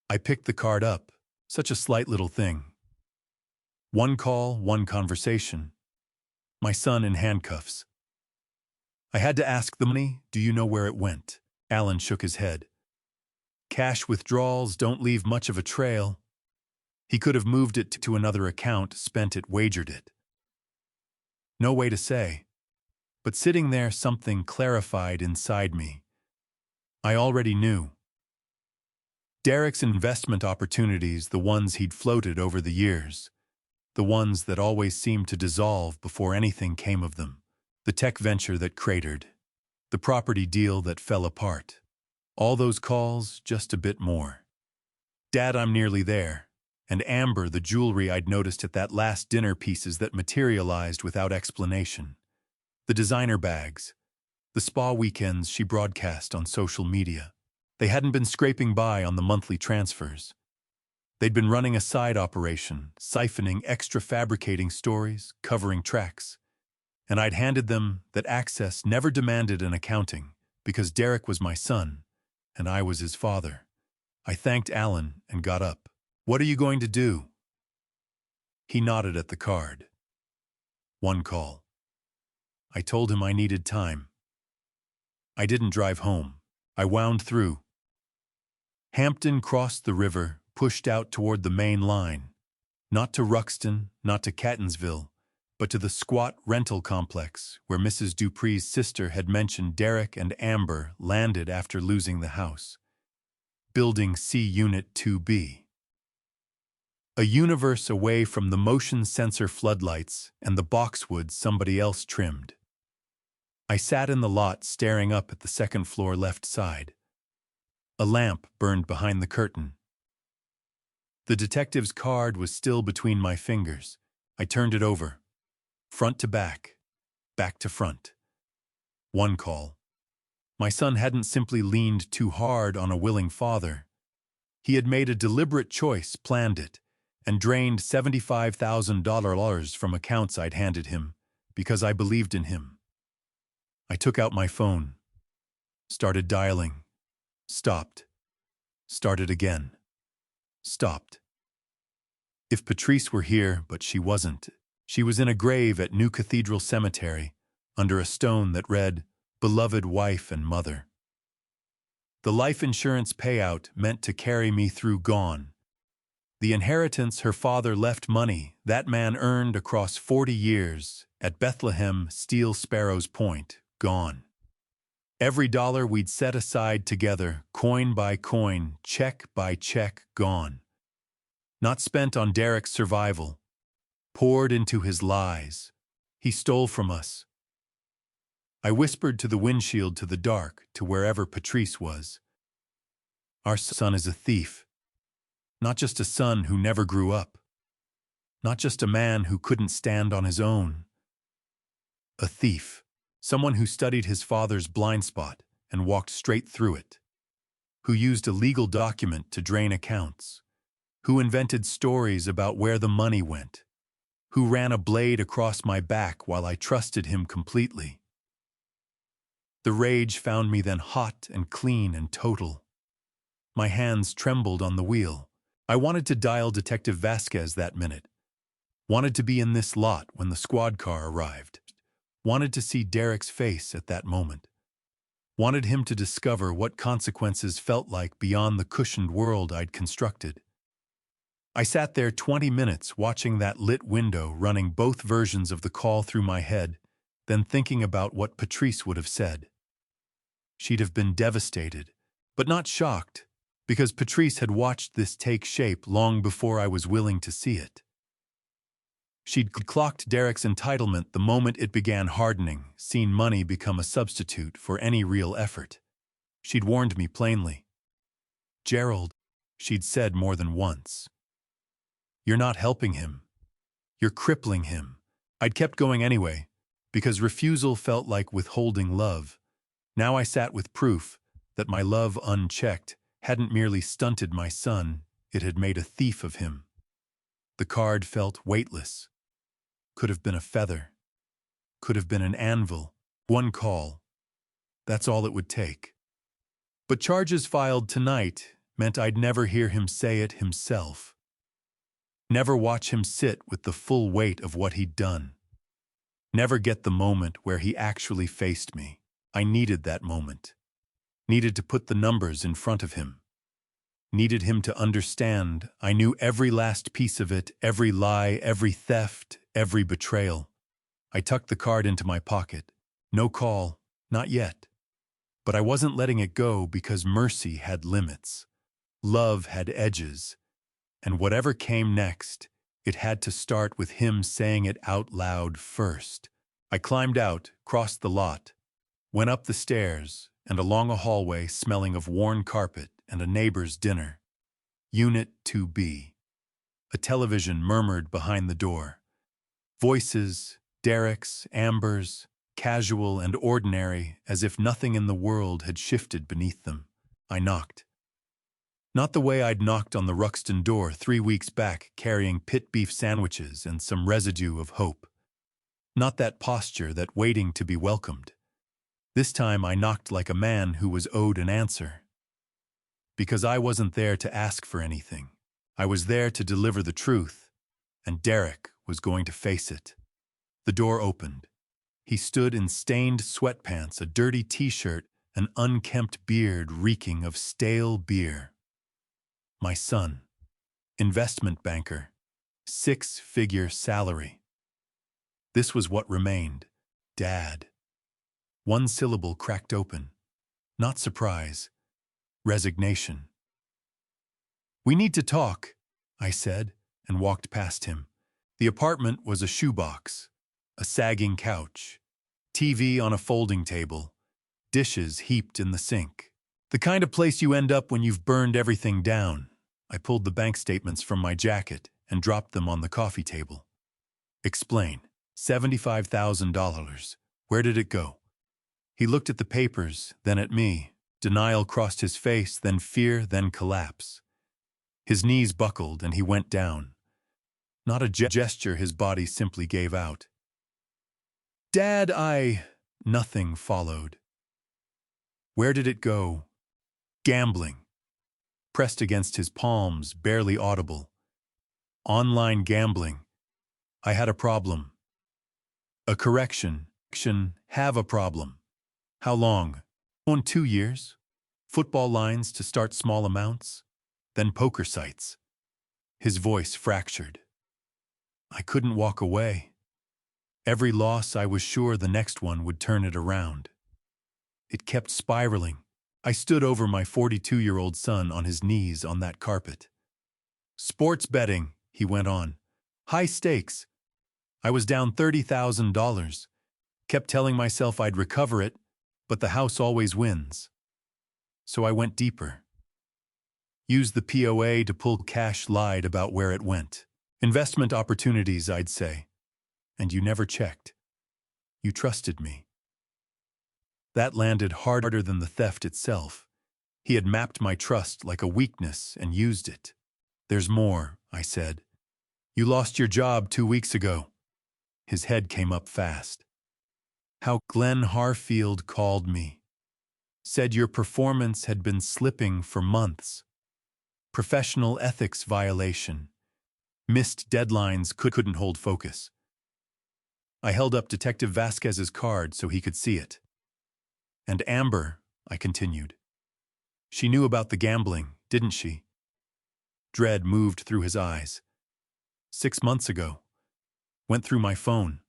I picked the card up. Such a slight little thing. One call, one conversation. My son in handcuffs. I had to ask the money, do you know where it went? Alan shook his head. Cash withdrawals don't leave much of a trail. He could have moved it to another account, spent it, wagered it. No way to say. But sitting there, something clarified inside me. I already knew. Derek's investment opportunities, the ones he'd floated over the years. The ones that always seemed to dissolve before anything came of them. The tech venture that cratered. The property deal that fell apart. All those calls, just a bit more. Dad, I'm nearly there. And Amber, the jewelry I'd noticed at that last dinner, pieces that materialized without explanation. The designer bags. The spa weekends she broadcast on social media. They hadn't been scraping by on the monthly transfers. They'd been running a side operation, siphoning extra, fabricating stories, covering tracks. And I'd handed them that access never demanded an accounting, because Derek was my son, and I was his father. I thanked Alan and got up. What are you going to do? He nodded at the card. One call. I told him I needed time. I didn't drive home. I wound through. Hampton crossed the river, pushed out toward the main line. Not to Ruxton, not to Catonsville, but to the squat rental complex where Mrs. Dupree's sister had mentioned Derek and Amber landed after losing the house. Building C Unit 2B. A universe away from the motion sensor floodlights and the boxwood somebody else trimmed. I sat in the lot staring up at the second floor left side. A lamp burned behind the curtain. The detective's card was still between my fingers. I turned it over. Front to back. Back to front. One call. My son hadn't simply leaned too hard on a willing father. He had made a deliberate choice, planned it, and drained $75,000 from accounts I'd handed him because I believed in him. I took out my phone. Started dialing. Stopped. Started again. Stopped. If Patrice were here, but she wasn't. She was in a grave at New Cathedral Cemetery, under a stone that read, "Beloved wife and mother." The life insurance payout meant to carry me through gone. The inheritance her father left money that man earned across 40 years at Bethlehem Steel Sparrows Point, gone. Every dollar we'd set aside together, coin by coin, check by check, gone. Not spent on Derek's survival. Poured into his lies. He stole from us. I whispered to the windshield to the dark, to wherever Patrice was. Our son is a thief. Not just a son who never grew up. Not just a man who couldn't stand on his own. A thief. Someone who studied his father's blind spot and walked straight through it. Who used a legal document to drain accounts. Who invented stories about where the money went. Who ran a blade across my back while I trusted him completely. The rage found me then hot and clean and total. My hands trembled on the wheel. I wanted to dial Detective Vasquez that minute. Wanted to be in this lot when the squad car arrived. Wanted to see Derek's face at that moment. Wanted him to discover what consequences felt like beyond the cushioned world I'd constructed. I sat there 20 minutes watching that lit window, running both versions of the call through my head, then thinking about what Patrice would have said. She'd have been devastated, but not shocked, because Patrice had watched this take shape long before I was willing to see it. She'd clocked Derek's entitlement the moment it began hardening, seen money become a substitute for any real effort. She'd warned me plainly. "Gerald," she'd said more than once. "You're not helping him. You're crippling him." I'd kept going anyway, because refusal felt like withholding love. Now I sat with proof that my love unchecked hadn't merely stunted my son, it had made a thief of him. The card felt weightless. Could have been a feather. Could have been an anvil. One call. That's all it would take. But charges filed tonight meant I'd never hear him say it himself. Never watch him sit with the full weight of what he'd done. Never get the moment where he actually faced me. I needed that moment. Needed to put the numbers in front of him. Needed him to understand I knew every last piece of it, every lie, every theft, every betrayal. I tucked the card into my pocket. No call, not yet. But I wasn't letting it go because mercy had limits. Love had edges. And whatever came next, it had to start with him saying it out loud first. I climbed out, crossed the lot, went up the stairs, and along a hallway smelling of worn carpet and a neighbor's dinner. Unit 2B. A television murmured behind the door. Voices, Derek's, Amber's, casual and ordinary, as if nothing in the world had shifted beneath them. I knocked. Not the way I'd knocked on the Ruxton door 3 weeks back, carrying pit beef sandwiches and some residue of hope. Not that posture, that waiting to be welcomed. This time I knocked like a man who was owed an answer. Because I wasn't there to ask for anything. I was there to deliver the truth, and Derek was going to face it. The door opened. He stood in stained sweatpants, a dirty t-shirt, an unkempt beard reeking of stale beer. My son, investment banker, 6-figure salary. This was what remained. Dad. One syllable cracked open. Not surprise. Resignation. "We need to talk," I said, and walked past him. The apartment was a shoebox, a sagging couch, TV on a folding table, dishes heaped in the sink. The kind of place you end up when you've burned everything down. I pulled the bank statements from my jacket and dropped them on the coffee table. "Explain. $75,000. Where did it go?" He looked at the papers, then at me. Denial crossed his face, then fear, then collapse. His knees buckled and he went down. Not a gesture, his body simply gave out. "Dad, Nothing followed. "Where did it go?" "Gambling." Pressed against his palms, barely audible. "Online gambling. I had a problem." "A correction. Have a problem. How long?" "On 2 years. Football lines to start small amounts, then poker sites." His voice fractured. I couldn't walk away. Every loss, I was sure the next one would turn it around. It kept spiraling. I stood over my 42-year-old son on his knees on that carpet. "Sports betting," he went on. "High stakes. I was down $30,000. Kept telling myself I'd recover it, but the house always wins. So I went deeper. Used the POA to pull cash, lied about where it went. Investment opportunities, I'd say. And you never checked. You trusted me." That landed harder than the theft itself. He had mapped my trust like a weakness and used it. "There's more," I said. "You lost your job 2 weeks ago." His head came up fast. "How?" "Glenn Harfield called me. Said your performance had been slipping for months. Professional ethics violation. Missed deadlines, couldn't hold focus." I held up Detective Vasquez's card so he could see it. "And Amber," I continued. "She knew about the gambling, didn't she?" Dread moved through his eyes. 6 months ago. Went through my phone."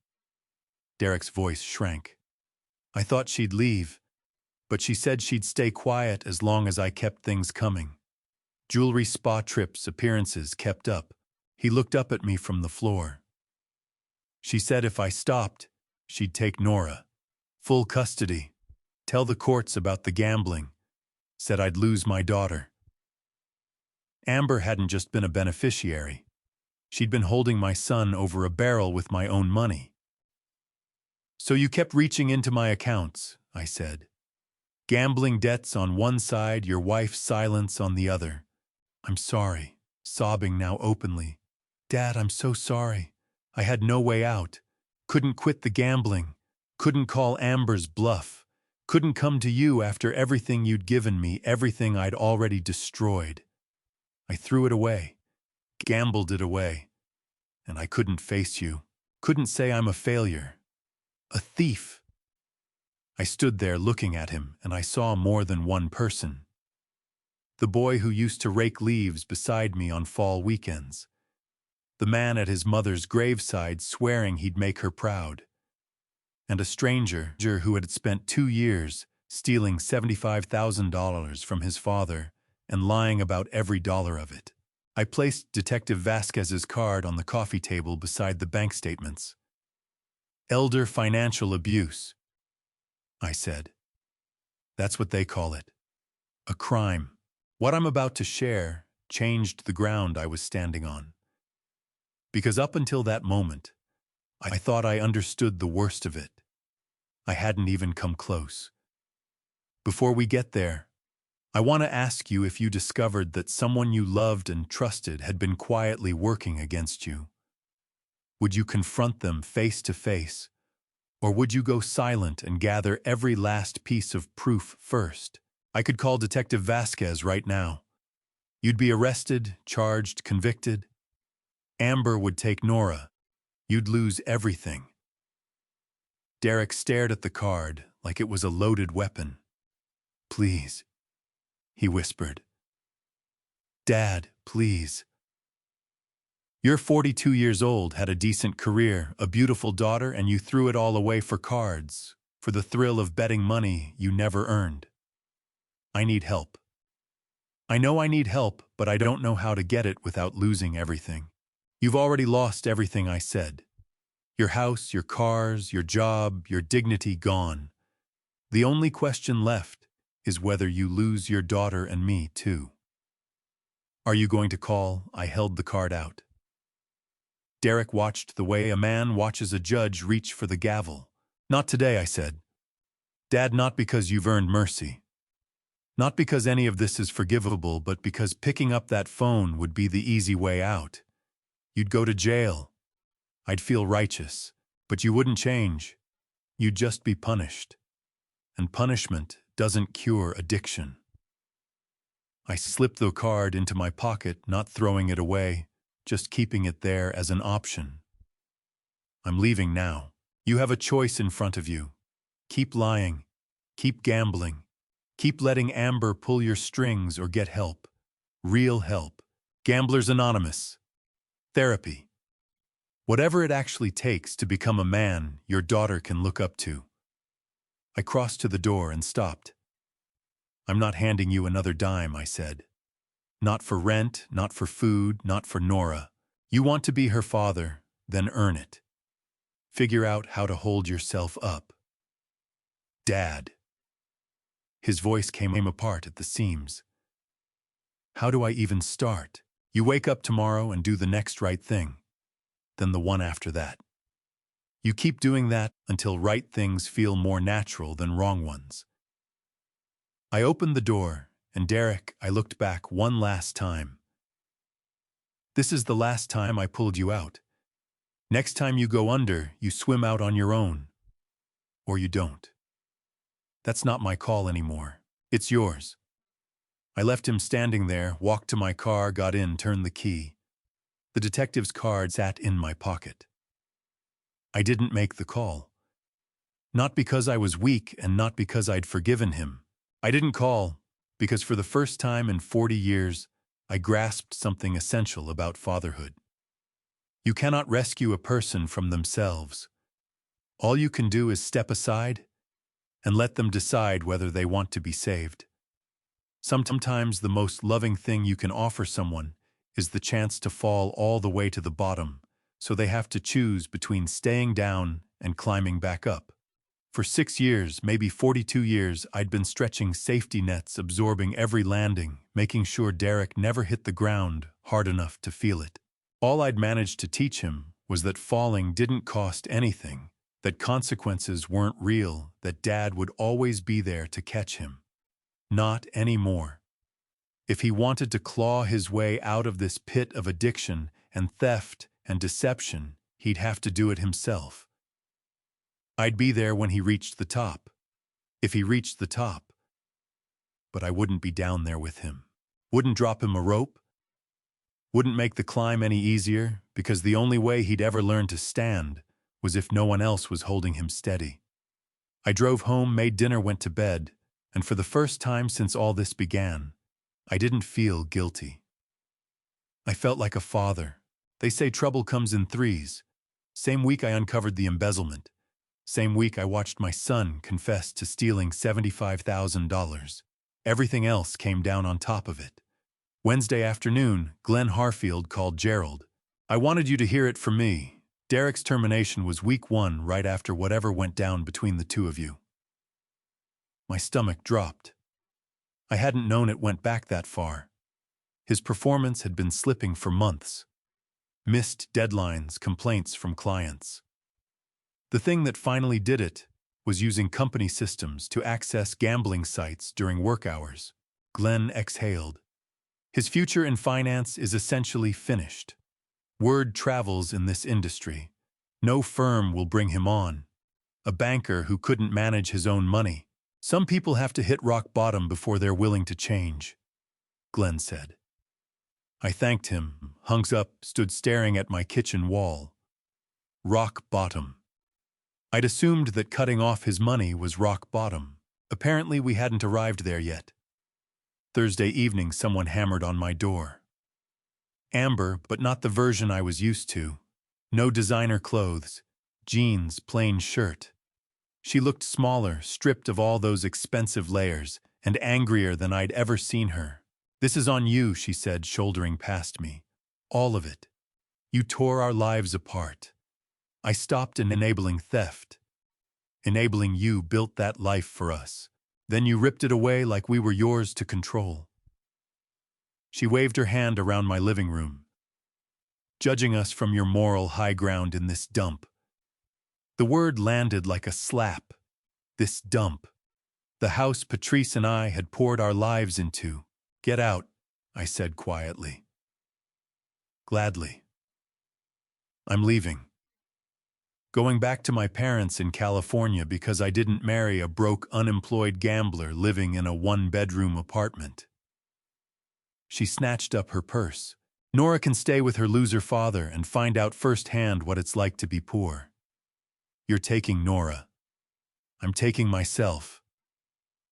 Derek's voice shrank. "I thought she'd leave, but she said she'd stay quiet as long as I kept things coming. Jewelry, spa trips, appearances kept up." He looked up at me from the floor. "She said if I stopped, she'd take Nora. Full custody. Tell the courts about the gambling. Said I'd lose my daughter." Amber hadn't just been a beneficiary. She'd been holding my son over a barrel with my own money. "So you kept reaching into my accounts," I said. "Gambling debts on one side, your wife's silence on the other. I'm sorry," sobbing now openly. "Dad, I'm so sorry. I had no way out. Couldn't quit the gambling. Couldn't call Amber's bluff. Couldn't come to you after everything you'd given me, everything I'd already destroyed. I threw it away. Gambled it away. And I couldn't face you. Couldn't say I'm a failure. A thief." I stood there looking at him, and I saw more than one person. The boy who used to rake leaves beside me on fall weekends. The man at his mother's graveside swearing he'd make her proud. And a stranger who had spent 2 years stealing $75,000 from his father and lying about every dollar of it. I placed Detective Vasquez's card on the coffee table beside the bank statements. "Elder financial abuse," I said. "That's what they call it. A crime." What I'm about to share changed the ground I was standing on. Because up until that moment, I thought I understood the worst of it. I hadn't even come close. Before we get there, I want to ask you if you discovered that someone you loved and trusted had been quietly working against you. Would you confront them face to face, or would you go silent and gather every last piece of proof first? I could call Detective Vasquez right now. You'd be arrested, charged, convicted. Amber would take Nora. You'd lose everything. Derek stared at the card like it was a loaded weapon. Please, he whispered. Dad, please. You're 42 years old, had a decent career, a beautiful daughter, and you threw it all away for cards, for the thrill of betting money you never earned. I need help. I know I need help, but I don't know how to get it without losing everything. You've already lost everything, I said. Your house, your cars, your job, your dignity gone. The only question left is whether you lose your daughter and me, too. Are you going to call? I held the card out. Derek watched the way a man watches a judge reach for the gavel. Not today, I said. Dad, not because you've earned mercy. Not because any of this is forgivable, but because picking up that phone would be the easy way out. You'd go to jail. I'd feel righteous, but you wouldn't change. You'd just be punished. And punishment doesn't cure addiction. I slipped the card into my pocket, not throwing it away, just keeping it there as an option. I'm leaving now. You have a choice in front of you. Keep lying. Keep gambling. Keep letting Amber pull your strings or get help. Real help. Gamblers Anonymous. Therapy. Whatever it actually takes to become a man your daughter can look up to. I crossed to the door and stopped. I'm not handing you another dime, I said. Not for rent, not for food, not for Nora. You want to be her father, then earn it. Figure out how to hold yourself up. Dad. His voice came apart at the seams. How do I even start? You wake up tomorrow and do the next right thing. Then the one after that. You keep doing that until right things feel more natural than wrong ones. I opened the door, and Derek, I looked back one last time. This is the last time I pulled you out. Next time you go under, you swim out on your own. Or you don't. That's not my call anymore. It's yours. I left him standing there, walked to my car, got in, turned the key. The detective's card sat in my pocket. I didn't make the call. Not because I was weak and not because I'd forgiven him. I didn't call because for the first time in 40 years, I grasped something essential about fatherhood. You cannot rescue a person from themselves. All you can do is step aside and let them decide whether they want to be saved. Sometimes the most loving thing you can offer someone is the chance to fall all the way to the bottom, so they have to choose between staying down and climbing back up. For 6 years, maybe 42 years, I'd been stretching safety nets, absorbing every landing, making sure Derek never hit the ground hard enough to feel it. All I'd managed to teach him was that falling didn't cost anything, that consequences weren't real, that Dad would always be there to catch him. Not anymore. If he wanted to claw his way out of this pit of addiction and theft and deception, he'd have to do it himself. I'd be there when he reached the top, if he reached the top. But I wouldn't be down there with him. Wouldn't drop him a rope. Wouldn't make the climb any easier, because the only way he'd ever learn to stand was if no one else was holding him steady. I drove home, made dinner, went to bed, and for the first time since all this began, I didn't feel guilty. I felt like a father. They say trouble comes in threes. Same week I uncovered the embezzlement. Same week I watched my son confess to stealing $75,000. Everything else came down on top of it. Wednesday afternoon, Glenn Harfield called Gerald. I wanted you to hear it from me. Derek's termination was week 1, right after whatever went down between the two of you. My stomach dropped. I hadn't known it went back that far. His performance had been slipping for months. Missed deadlines, complaints from clients. The thing that finally did it was using company systems to access gambling sites during work hours. Glenn exhaled. His future in finance is essentially finished. Word travels in this industry. No firm will bring him on. A banker who couldn't manage his own money. Some people have to hit rock bottom before they're willing to change, Glenn said. I thanked him, hung up, stood staring at my kitchen wall. Rock bottom. I'd assumed that cutting off his money was rock bottom. Apparently we hadn't arrived there yet. Thursday evening someone hammered on my door. Amber, but not the version I was used to. No designer clothes. Jeans, plain shirt. She looked smaller, stripped of all those expensive layers, and angrier than I'd ever seen her. "This is on you," she said, shouldering past me. "All of it. You tore our lives apart. I stopped enabling theft. Enabling you built that life for us. Then you ripped it away like we were yours to control." She waved her hand around my living room. "Judging us from your moral high ground in this dump." The word landed like a slap. This dump. The house Patrice and I had poured our lives into. "Get out," I said quietly. "Gladly. I'm leaving. Going back to my parents in California because I didn't marry a broke, unemployed gambler living in a one-bedroom apartment." She snatched up her purse. "Nora can stay with her loser father and find out firsthand what it's like to be poor." "You're taking Nora. I'm taking myself.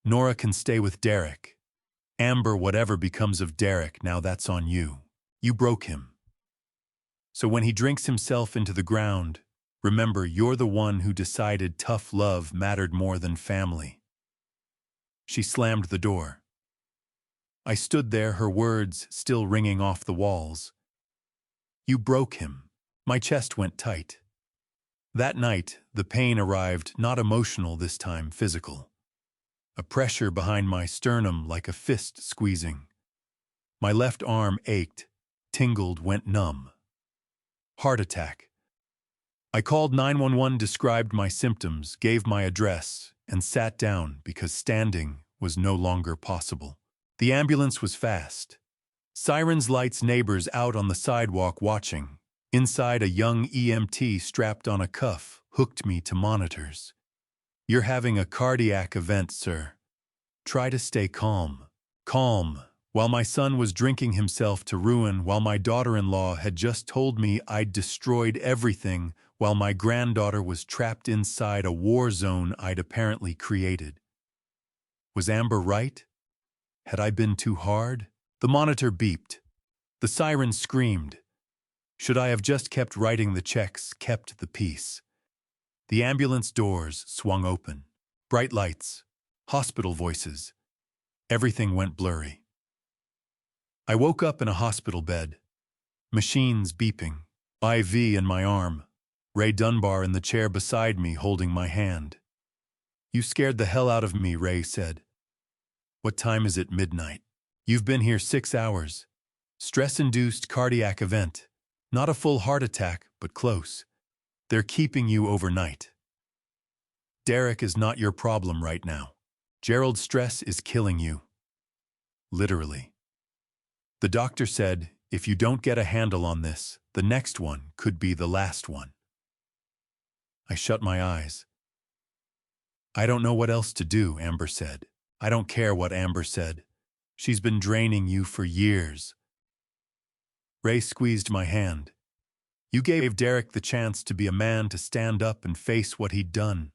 Nora can stay with Derek. Amber, whatever becomes of Derek, now that's on you. You broke him. So when he drinks himself into the ground, remember you're the one who decided tough love mattered more than family." She slammed the door. I stood there, her words still ringing off the walls. "You broke him." My chest went tight. That night, the pain arrived, not emotional this time, physical. A pressure behind my sternum like a fist squeezing. My left arm ached, tingled, went numb. Heart attack. I called 911, described my symptoms, gave my address, and sat down because standing was no longer possible. The ambulance was fast. Sirens, lights, neighbors out on the sidewalk watching. Inside, a young EMT strapped on a cuff hooked me to monitors. "You're having a cardiac event, sir. Try to stay calm." Calm. While my son was drinking himself to ruin, while my daughter-in-law had just told me I'd destroyed everything, while my granddaughter was trapped inside a war zone I'd apparently created. Was Amber right? Had I been too hard? The monitor beeped. The siren screamed. Should I have just kept writing the checks, kept the peace? The ambulance doors swung open. Bright lights. Hospital voices. Everything went blurry. I woke up in a hospital bed. Machines beeping. IV in my arm. Ray Dunbar in the chair beside me holding my hand. "You scared the hell out of me," Ray said. "What time is it?" "Midnight." "You've been here 6 hours. Stress-induced cardiac event. Not a full heart attack, but close. They're keeping you overnight. Derek is not your problem right now. Gerald's stress is killing you." Literally. The doctor said, "If you don't get a handle on this, the next one could be the last one." I shut my eyes. "I don't know what else to do," Amber said. "I don't care what Amber said. She's been draining you for years." Ray squeezed my hand. "You gave Derek the chance to be a man, to stand up and face what he'd done.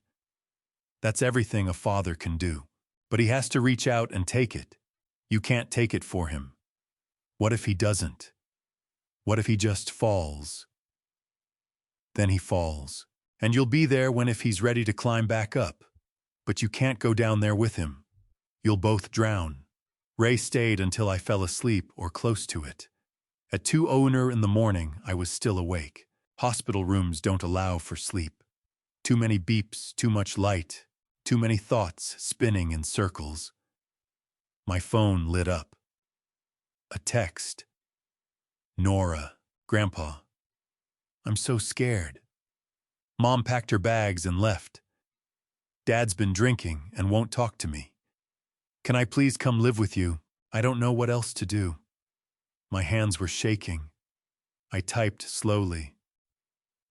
That's everything a father can do. But he has to reach out and take it. You can't take it for him. What if he doesn't? What if he just falls? Then he falls. And you'll be there when if he's ready to climb back up. But you can't go down there with him. You'll both drown." Ray stayed until I fell asleep or close to it. At 2:00 in the morning, I was still awake. Hospital rooms don't allow for sleep. Too many beeps, too much light, too many thoughts spinning in circles. My phone lit up. A text. "Nora, Grandpa. I'm so scared." Mom packed her bags and left. "Dad's been drinking and won't talk to me. Can I please come live with you? I don't know what else to do." My hands were shaking. I typed slowly.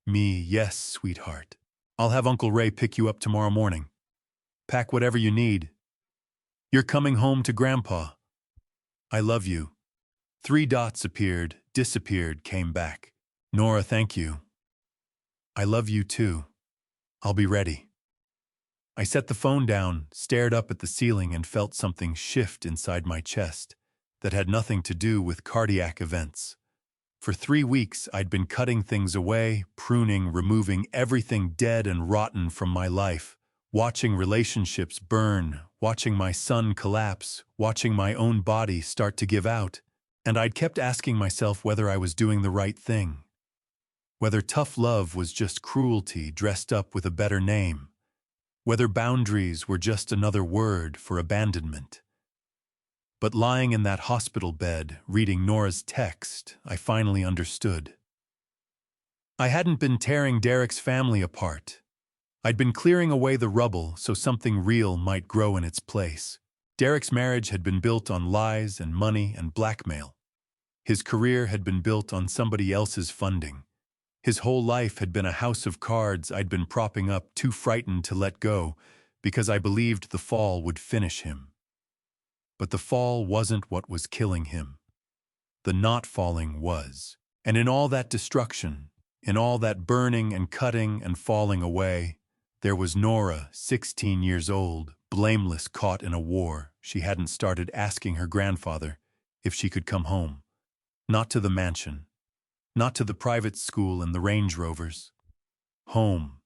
"Me, yes, sweetheart. I'll have Uncle Ray pick you up tomorrow morning. Pack whatever you need. You're coming home to Grandpa. I love you. Three dots appeared, disappeared, came back. Nora, thank you. I love you too. I'll be ready. I set the phone down, stared up at the ceiling, and felt something shift inside my chest that had nothing to do with cardiac events. For 3 weeks, I'd been cutting things away, pruning, removing everything dead and rotten from my life, watching relationships burn, watching my son collapse, watching my own body start to give out, and I'd kept asking myself whether I was doing the right thing, whether tough love was just cruelty dressed up with a better name, whether boundaries were just another word for abandonment. But lying in that hospital bed, reading Nora's text, I finally understood. I hadn't been tearing Derek's family apart. I'd been clearing away the rubble so something real might grow in its place. Derek's marriage had been built on lies and money and blackmail. His career had been built on somebody else's funding. His whole life had been a house of cards I'd been propping up, too frightened to let go, because I believed the fall would finish him. But the fall wasn't what was killing him. The not falling was. And in all that destruction, in all that burning and cutting and falling away, there was Nora, 16 years old, blameless, caught in a war she hadn't started, asking her grandfather if she could come home. Not to the mansion, not to the private school and the Range Rovers. Home.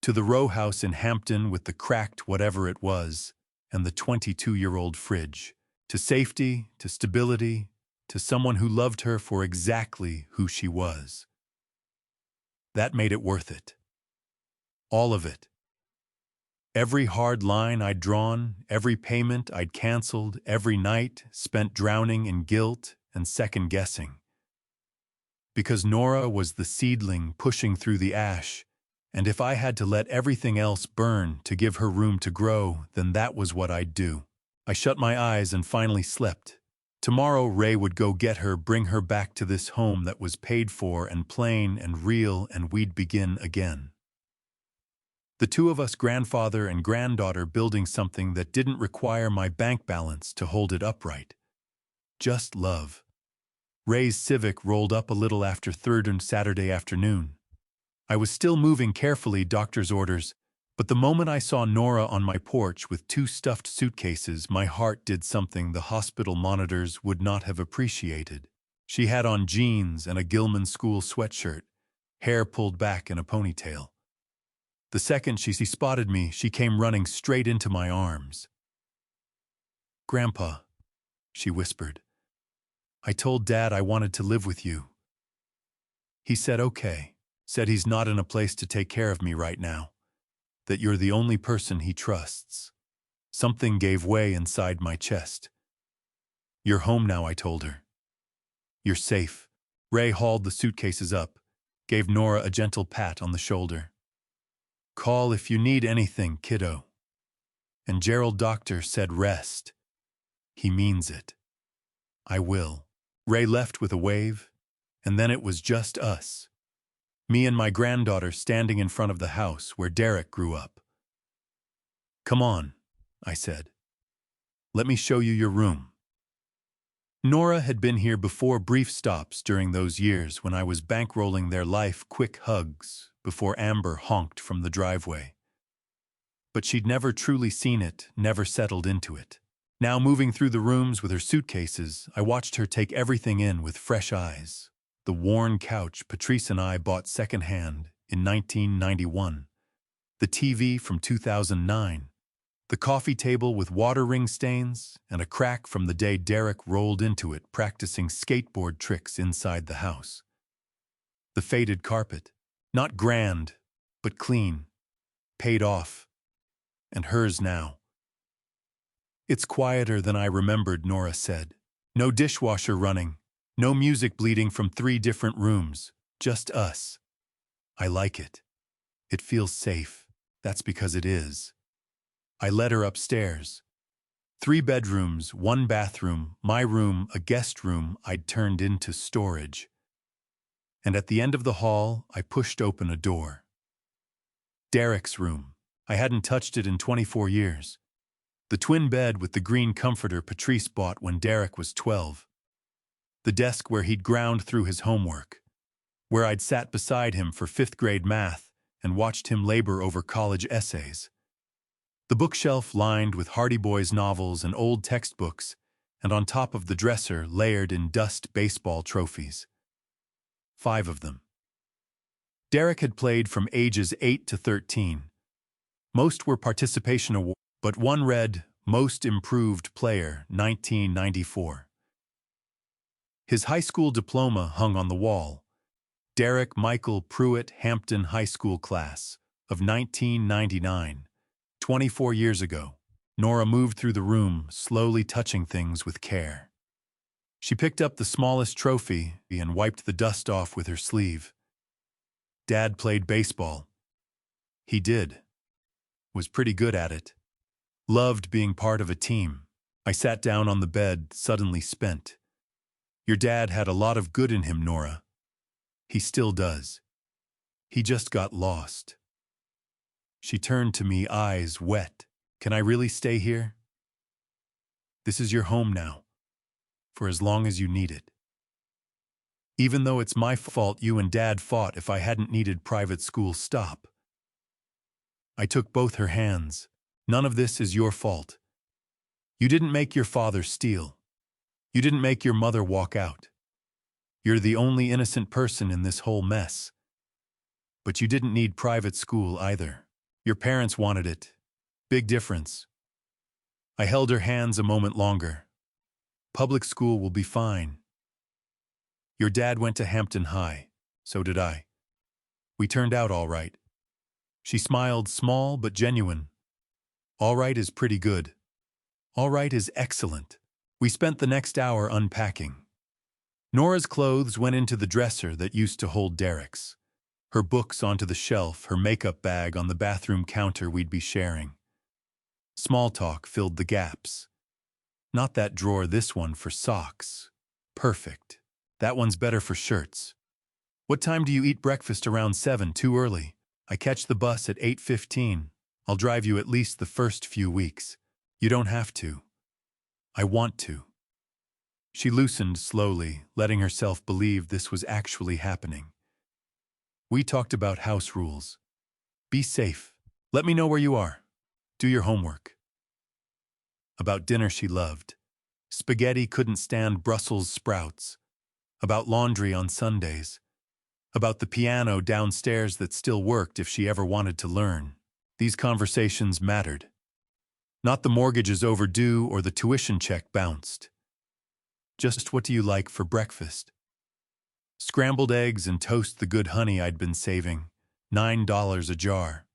To the row house in Hampton with the cracked whatever it was and the 22-year-old fridge. To safety, to stability, to someone who loved her for exactly who she was. That made it worth it. All of it. Every hard line I'd drawn, every payment I'd canceled, every night spent drowning in guilt and second-guessing. Because Nora was the seedling pushing through the ash, and if I had to let everything else burn to give her room to grow, then that was what I'd do. I shut my eyes and finally slept. Tomorrow Ray would go get her, bring her back to this home that was paid for and plain and real, and we'd begin again. The two of us, grandfather and granddaughter, building something that didn't require my bank balance to hold it upright. Just love. Ray's Civic rolled up a little after 3rd and Saturday afternoon. I was still moving carefully, doctor's orders, but the moment I saw Nora on my porch with 2 stuffed suitcases, my heart did something the hospital monitors would not have appreciated. She had on jeans and a Gilman school sweatshirt, hair pulled back in a ponytail. The second she spotted me, she came running straight into my arms. "Grandpa," she whispered, "I told Dad I wanted to live with you. He said okay, said he's not in a place to take care of me right now, that you're the only person he trusts." Something gave way inside my chest. "You're home now," I told her. "You're safe." Ray hauled the suitcases up, gave Nora a gentle pat on the shoulder. "Call if you need anything, kiddo." And Gerald Doctor said rest. He means it. I will. Ray left with a wave, and then it was just us. Me and my granddaughter standing in front of the house where Derek grew up. "Come on," I said. "Let me show you your room." Nora had been here before, brief stops during those years when I was bankrolling their life, quick hugs before Amber honked from the driveway. But she'd never truly seen it, never settled into it. Now, moving through the rooms with her suitcases, I watched her take everything in with fresh eyes. The worn couch Patrice and I bought secondhand in 1991. The TV from 2009. The coffee table with water ring stains and a crack from the day Derek rolled into it practicing skateboard tricks inside the house. The faded carpet. Not grand, but clean. Paid off. And hers now. "It's quieter than I remembered," Nora said. "No dishwasher running. No music bleeding from 3 different rooms. Just us. I like it. It feels safe. That's because it is." I led her upstairs. 3 bedrooms, 1 bathroom, my room, a guest room I'd turned into storage. And at the end of the hall, I pushed open a door. Derek's room. I hadn't touched it in 24 years. The twin bed with the green comforter Patrice bought when Derek was 12. The desk where he'd ground through his homework, where I'd sat beside him for fifth-grade math and watched him labor over college essays. The bookshelf lined with Hardy Boys novels and old textbooks, and on top of the dresser layered in dust baseball trophies. 5 of them. Derek had played from ages 8 to 13. Most were participation awards, but one read, Most Improved Player, 1994. His high school diploma hung on the wall. Derek Michael Pruitt Hampton High School Class of 1999. 24 years ago. Nora moved through the room, slowly touching things with care. She picked up the smallest trophy and wiped the dust off with her sleeve. Dad played baseball. He did. Was pretty good at it. Loved being part of a team. I sat down on the bed, suddenly spent. Your dad had a lot of good in him, Nora. He still does. He just got lost. She turned to me, eyes wet. Can I really stay here? This is your home now, for as long as you need it. Even though it's my fault you and Dad fought if I hadn't needed private school, stop. I took both her hands. None of this is your fault. You didn't make your father steal. You didn't make your mother walk out. You're the only innocent person in this whole mess. But you didn't need private school either. Your parents wanted it. Big difference. I held her hands a moment longer. Public school will be fine. Your dad went to Hampton High. So did I. We turned out all right. She smiled, small but genuine. All right is pretty good. All right is excellent. We spent the next hour unpacking. Nora's clothes went into the dresser that used to hold Derek's. Her books onto the shelf, her makeup bag on the bathroom counter we'd be sharing. Small talk filled the gaps. Not that drawer, this one for socks. Perfect. That one's better for shirts. What time do you eat breakfast? Around 7, too early. I catch the bus at 8:15. I'll drive you at least the first few weeks. You don't have to. I want to. She loosened slowly, letting herself believe this was actually happening. We talked about house rules. Be safe. Let me know where you are. Do your homework. About dinner she loved. Spaghetti, couldn't stand Brussels sprouts. About laundry on Sundays. About the piano downstairs that still worked if she ever wanted to learn. These conversations mattered. Not the mortgages overdue or the tuition check bounced. Just what do you like for breakfast? Scrambled eggs and toast, the good honey I'd been saving. $9 a jar.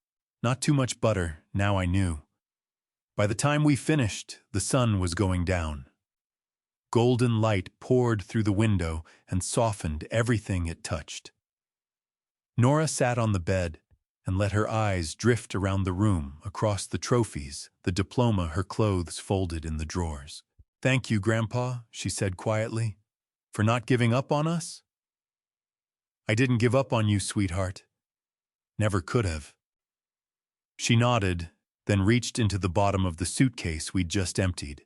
Not too much butter, now I knew. By the time we finished, the sun was going down. Golden light poured through the window and softened everything it touched. Nora sat on the bed and let her eyes drift around the room, across the trophies, the diploma, her clothes folded in the drawers. Thank you, Grandpa, she said quietly, for not giving up on us. I didn't give up on you, sweetheart. Never could have. She nodded, then reached into the bottom of the suitcase we'd just emptied.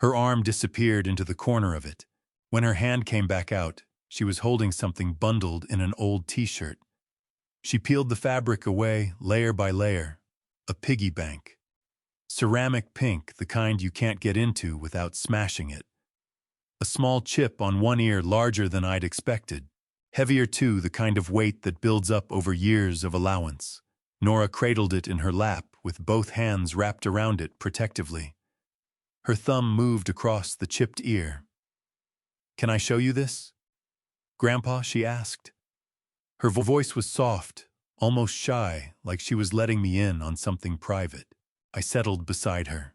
Her arm disappeared into the corner of it. When her hand came back out, she was holding something bundled in an old t-shirt. She peeled the fabric away, layer by layer. A piggy bank. Ceramic pink, the kind you can't get into without smashing it. A small chip on one ear, larger than I'd expected. Heavier too, the kind of weight that builds up over years of allowance. Nora cradled it in her lap, with both hands wrapped around it protectively. Her thumb moved across the chipped ear. Can I show you this? Grandpa, she asked. Her voice was soft, almost shy, like she was letting me in on something private. I settled beside her.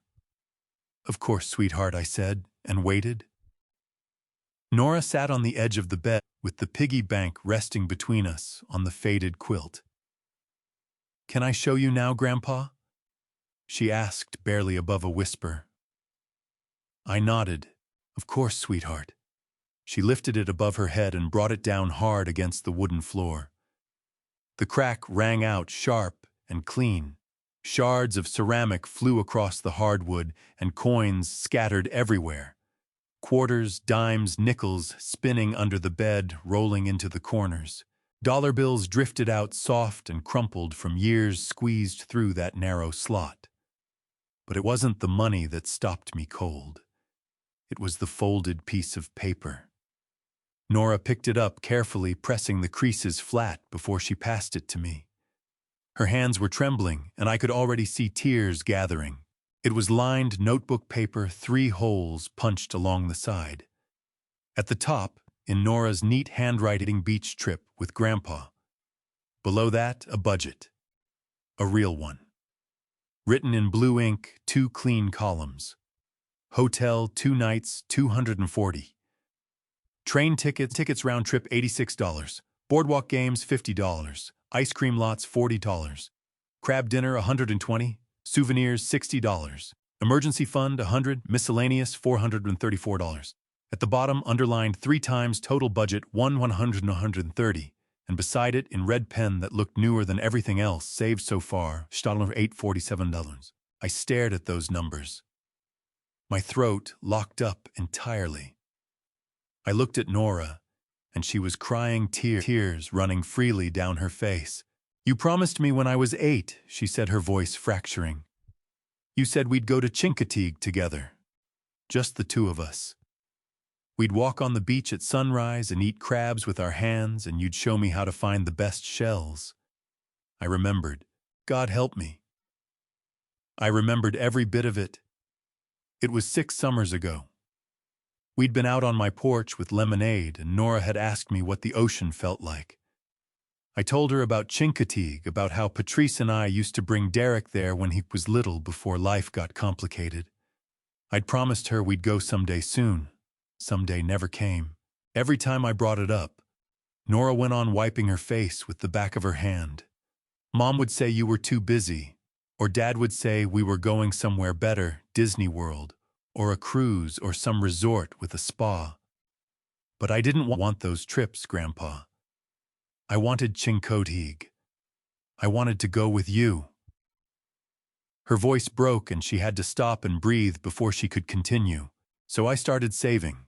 Of course, sweetheart, I said, and waited. Nora sat on the edge of the bed, with the piggy bank resting between us on the faded quilt. Can I show you now, Grandpa? She asked, barely above a whisper. I nodded. Of course, sweetheart. She lifted it above her head and brought it down hard against the wooden floor. The crack rang out sharp and clean. Shards of ceramic flew across the hardwood and coins scattered everywhere. Quarters, dimes, nickels spinning under the bed, rolling into the corners. Dollar bills drifted out soft and crumpled from years squeezed through that narrow slot. But it wasn't the money that stopped me cold. It was the folded piece of paper. Nora picked it up carefully, pressing the creases flat before she passed it to me. Her hands were trembling, and I could already see tears gathering. It was lined notebook paper, 3 holes punched along the side. At the top, in Nora's neat handwriting, beach trip with Grandpa. Below that, a budget. A real one. Written in blue ink, 2 clean columns. Hotel, 2 nights, $240. Train tickets round trip, $86. Boardwalk games, $50. Ice cream lots, $40. Crab dinner, $120. Souvenirs, $60. Emergency fund, $100. Miscellaneous, $434. At the bottom, underlined 3 times, total budget, $130. And beside it, in red pen that looked newer than everything else saved so far, $847. I stared at those numbers. My throat locked up entirely. I looked at Nora, and she was crying, tears running freely down her face. "You promised me when I was 8, she said, her voice fracturing. "You said we'd go to Chincoteague together. Just the 2 of us. We'd walk on the beach at sunrise and eat crabs with our hands, and you'd show me how to find the best shells." I remembered. God help me. I remembered every bit of it. It was 6 summers ago. We'd been out on my porch with lemonade, and Nora had asked me what the ocean felt like. I told her about Chincoteague, about how Patrice and I used to bring Derek there when he was little before life got complicated. I'd promised her we'd go someday soon. Someday never came. Every time I brought it up, Nora went on wiping her face with the back of her hand. Mom would say you were too busy, or Dad would say we were going somewhere better, Disney World, or a cruise, or some resort with a spa. But I didn't want those trips, Grandpa. I wanted Chincoteague. I wanted to go with you. Her voice broke and she had to stop and breathe before she could continue. So I started saving.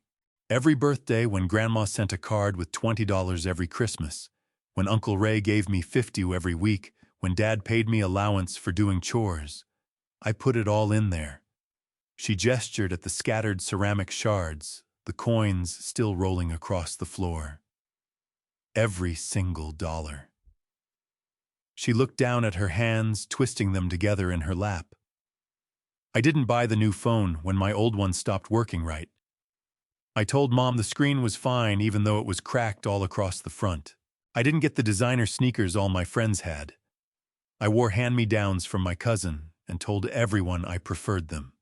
Every birthday, when Grandma sent a card with $20 every Christmas, when Uncle Ray gave me $50 every week, when Dad paid me allowance for doing chores, I put it all in there. She gestured at the scattered ceramic shards, the coins still rolling across the floor. Every single dollar. She looked down at her hands, twisting them together in her lap. I didn't buy the new phone when my old one stopped working right. I told Mom the screen was fine even though it was cracked all across the front. I didn't get the designer sneakers all my friends had. I wore hand-me-downs from my cousin and told everyone I preferred them.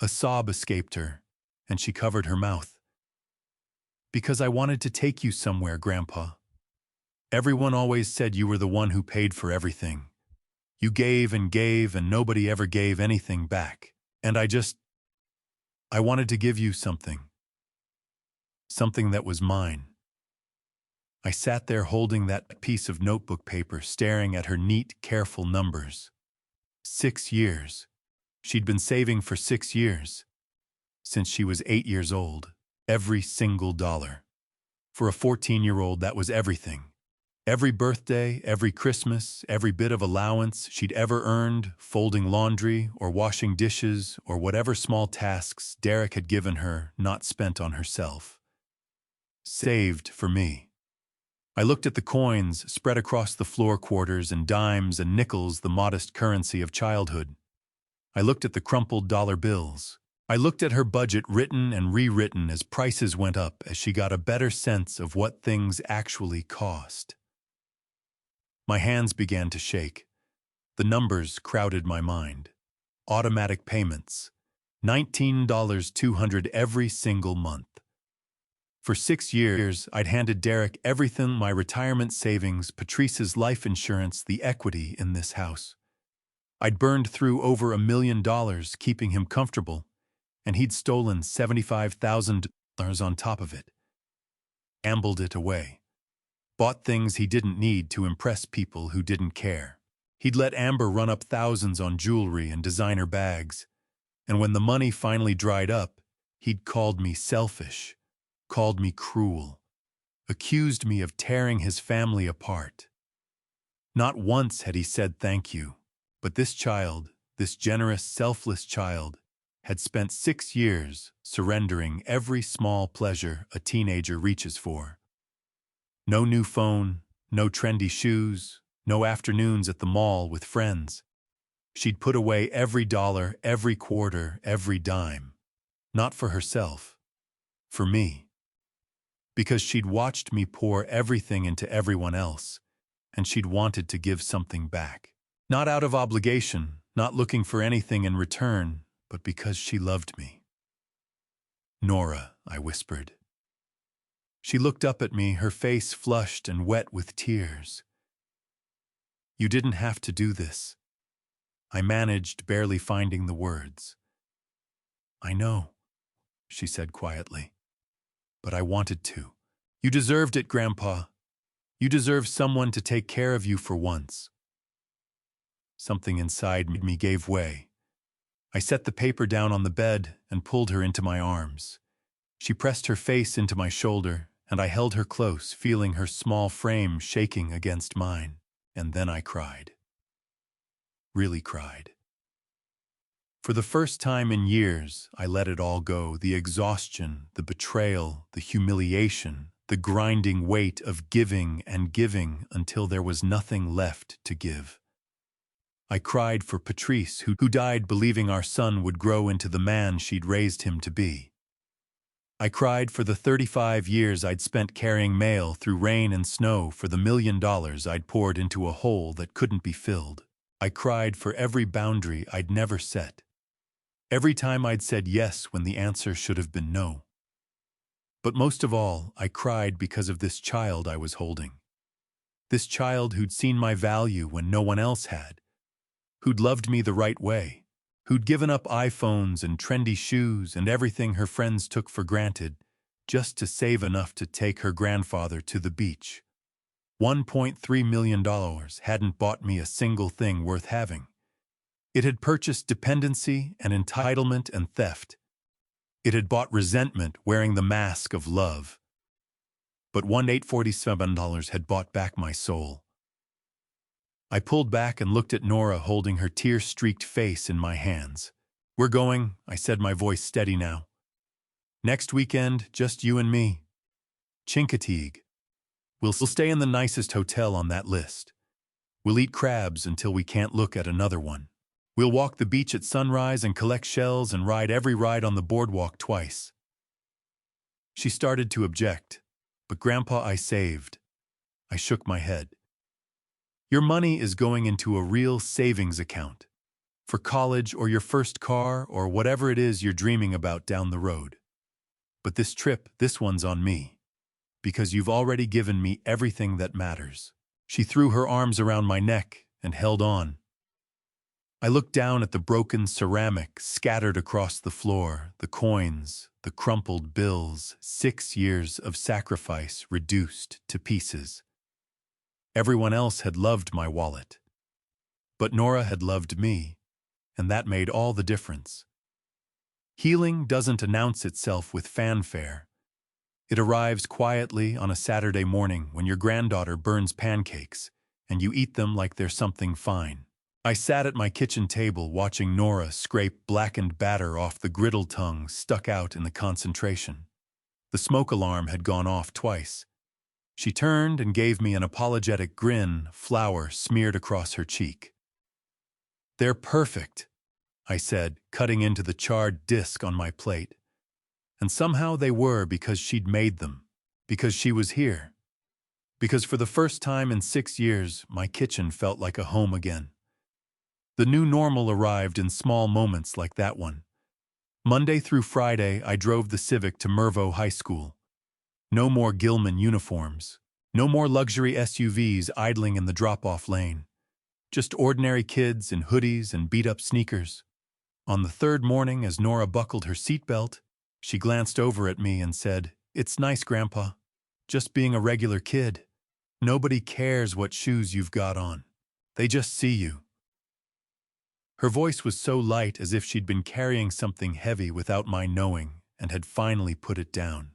A sob escaped her, and she covered her mouth. "Because I wanted to take you somewhere, Grandpa. Everyone always said you were the one who paid for everything. You gave, and nobody ever gave anything back. And I wanted to give you something. Something that was mine." I sat there holding that piece of notebook paper, staring at her neat, careful numbers. 6 years. She'd been saving for 6 years. Since she was 8 years old. Every single dollar. For a 14-year-old, that was everything. Every birthday, every Christmas, every bit of allowance she'd ever earned, folding laundry or washing dishes or whatever small tasks Derek had given her, not spent on herself. Saved for me. I looked at the coins spread across the floor, quarters and dimes and nickels, the modest currency of childhood. I looked at the crumpled dollar bills. I looked at her budget, written and rewritten as prices went up, as she got a better sense of what things actually cost. My hands began to shake. The numbers crowded my mind. Automatic payments. $19.200 every single month. For 6 years, I'd handed Derek everything: my retirement savings, Patrice's life insurance, the equity in this house. I'd burned through over $1 million keeping him comfortable, and he'd stolen $75,000 on top of it. Ambled it away. Bought things he didn't need to impress people who didn't care. He'd let Amber run up thousands on jewelry and designer bags, and when the money finally dried up, He'd called me selfish, called me cruel, accused me of tearing his family apart. Not once had he said thank you, but this child, this generous, selfless child, had spent 6 years surrendering every small pleasure a teenager reaches for. No new phone, no trendy shoes, no afternoons at the mall with friends. She'd put away every dollar, every quarter, every dime. Not for herself, for me. Because she'd watched me pour everything into everyone else, and she'd wanted to give something back. Not out of obligation, not looking for anything in return, but because she loved me. "Nora," I whispered. She looked up at me, her face flushed and wet with tears. "You didn't have to do this." I managed, barely finding the words. "I know," she said quietly, "but I wanted to. You deserved it, Grandpa. You deserve someone to take care of you for once." Something inside me gave way. I set the paper down on the bed and pulled her into my arms. She pressed her face into my shoulder, and I held her close, feeling her small frame shaking against mine. And then I cried. Really cried. For the first time in years, I let it all go. The exhaustion, the betrayal, the humiliation, the grinding weight of giving and giving until there was nothing left to give. I cried for Patrice, who died believing our son would grow into the man she'd raised him to be. I cried for the 35 years I'd spent carrying mail through rain and snow, for the $1 million I'd poured into a hole that couldn't be filled. I cried for every boundary I'd never set. Every time I'd said yes when the answer should have been no. But most of all, I cried because of this child I was holding. This child who'd seen my value when no one else had. Who'd loved me the right way. Who'd given up iPhones and trendy shoes and everything her friends took for granted just to save enough to take her grandfather to the beach. $1.3 million hadn't bought me a single thing worth having. It had purchased dependency and entitlement and theft. It had bought resentment wearing the mask of love. But $1,847 had bought back my soul. I pulled back and looked at Nora holding her tear-streaked face in my hands. "We're going," I said, my voice steady now. "Next weekend, just you and me. Chincoteague. We'll stay in the nicest hotel on that list. We'll eat crabs until we can't look at another one. We'll walk the beach at sunrise and collect shells and ride every ride on the boardwalk twice." She started to object, but Grandpa, I saved. I shook my head. "Your money is going into a real savings account. For college or your first car or whatever it is you're dreaming about down the road. But this trip, this one's on me. Because you've already given me everything that matters." She threw her arms around my neck and held on. I looked down at the broken ceramic scattered across the floor, the coins, the crumpled bills, 6 years of sacrifice reduced to pieces. Everyone else had loved my wallet. But Nora had loved me, and that made all the difference. Healing doesn't announce itself with fanfare. It arrives quietly on a Saturday morning when your granddaughter burns pancakes, and you eat them like they're something fine. I sat at my kitchen table watching Nora scrape blackened batter off the griddle tongue stuck out in the concentration. The smoke alarm had gone off twice. She turned and gave me an apologetic grin, flour smeared across her cheek. "They're perfect," I said, cutting into the charred disc on my plate. And somehow they were, because she'd made them, because she was here. Because for the first time in 6 years, my kitchen felt like a home again. The new normal arrived in small moments like that one. Monday through Friday, I drove the Civic to Mervo High School. No more Gilman uniforms. No more luxury SUVs idling in the drop-off lane. Just ordinary kids in hoodies and beat-up sneakers. On the third morning, as Nora buckled her seatbelt, she glanced over at me and said, "It's nice, Grandpa. Just being a regular kid. Nobody cares what shoes you've got on. They just see you." Her voice was so light, as if she'd been carrying something heavy without my knowing, and had finally put it down.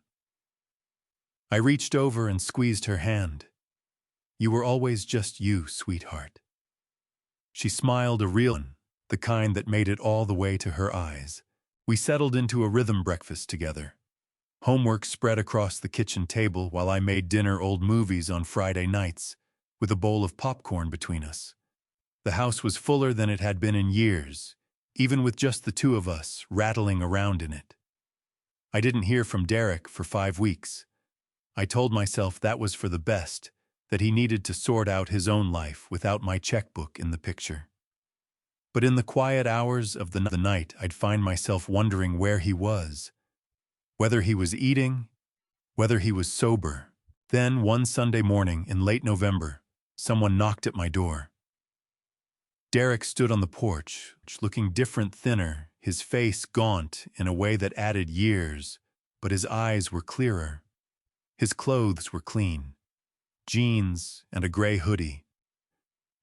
I reached over and squeezed her hand. "You were always just you, sweetheart." She smiled, a real one, the kind that made it all the way to her eyes. We settled into a rhythm breakfast together. Homework spread across the kitchen table while I made dinner old movies on Friday nights, with a bowl of popcorn between us. The house was fuller than it had been in years, even with just the two of us rattling around in it. I didn't hear from Derek for 5 weeks. I told myself that was for the best, that he needed to sort out his own life without my checkbook in the picture. But in the quiet hours of the night, I'd find myself wondering where he was, whether he was eating, whether he was sober. Then, one Sunday morning in late November, someone knocked at my door. Derek stood on the porch, looking different, thinner, his face gaunt in a way that added years, but his eyes were clearer. His clothes were clean. Jeans and a gray hoodie.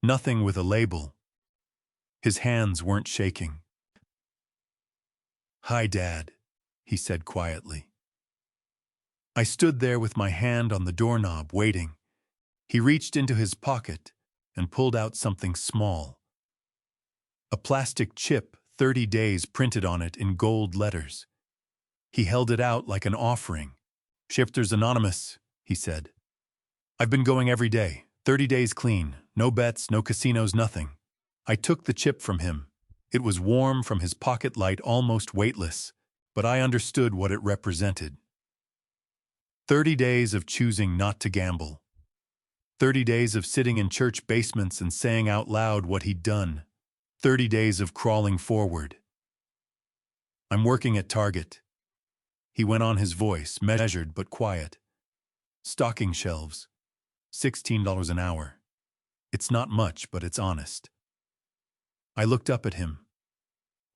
Nothing with a label. His hands weren't shaking. "Hi, Dad," he said quietly. I stood there with my hand on the doorknob, waiting. He reached into his pocket and pulled out something small. A plastic chip, 30 days printed on it in gold letters. He held it out like an offering. "Shifters Anonymous," he said. "I've been going every day, 30 days clean, no bets, no casinos, nothing." I took the chip from him. It was warm from his pocket, light, almost weightless, but I understood what it represented. 30 days of choosing not to gamble. 30 days of sitting in church basements and saying out loud what he'd done. 30 days of crawling forward. "I'm working at Target." He went on, his voice measured but quiet. "Stocking shelves. $16 an hour. It's not much, but it's honest." I looked up at him.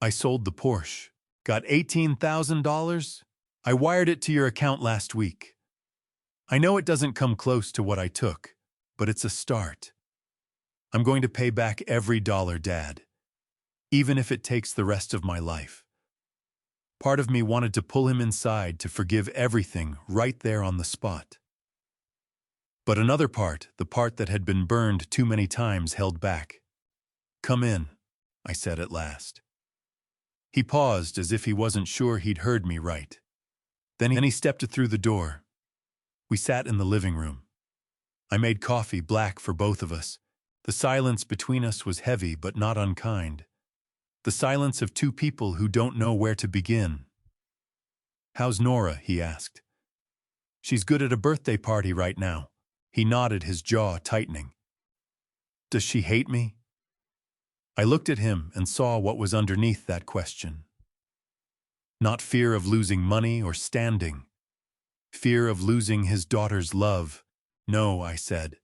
"I sold the Porsche. Got $18,000? I wired it to your account last week. I know it doesn't come close to what I took, but it's a start. I'm going to pay back every dollar, Dad, even if it takes the rest of my life." Part of me wanted to pull him inside to forgive everything right there on the spot. But another part, the part that had been burned too many times, held back. "Come in," I said at last. He paused as if he wasn't sure he'd heard me right. Then he stepped through the door. We sat in the living room. I made coffee, black for both of us. The silence between us was heavy but not unkind. The silence of two people who don't know where to begin. "How's Nora?" he asked. "She's good at a birthday party right now." He nodded, his jaw tightening. "Does she hate me?" I looked at him and saw what was underneath that question. Not fear of losing money or standing. Fear of losing his daughter's love. "No," I said.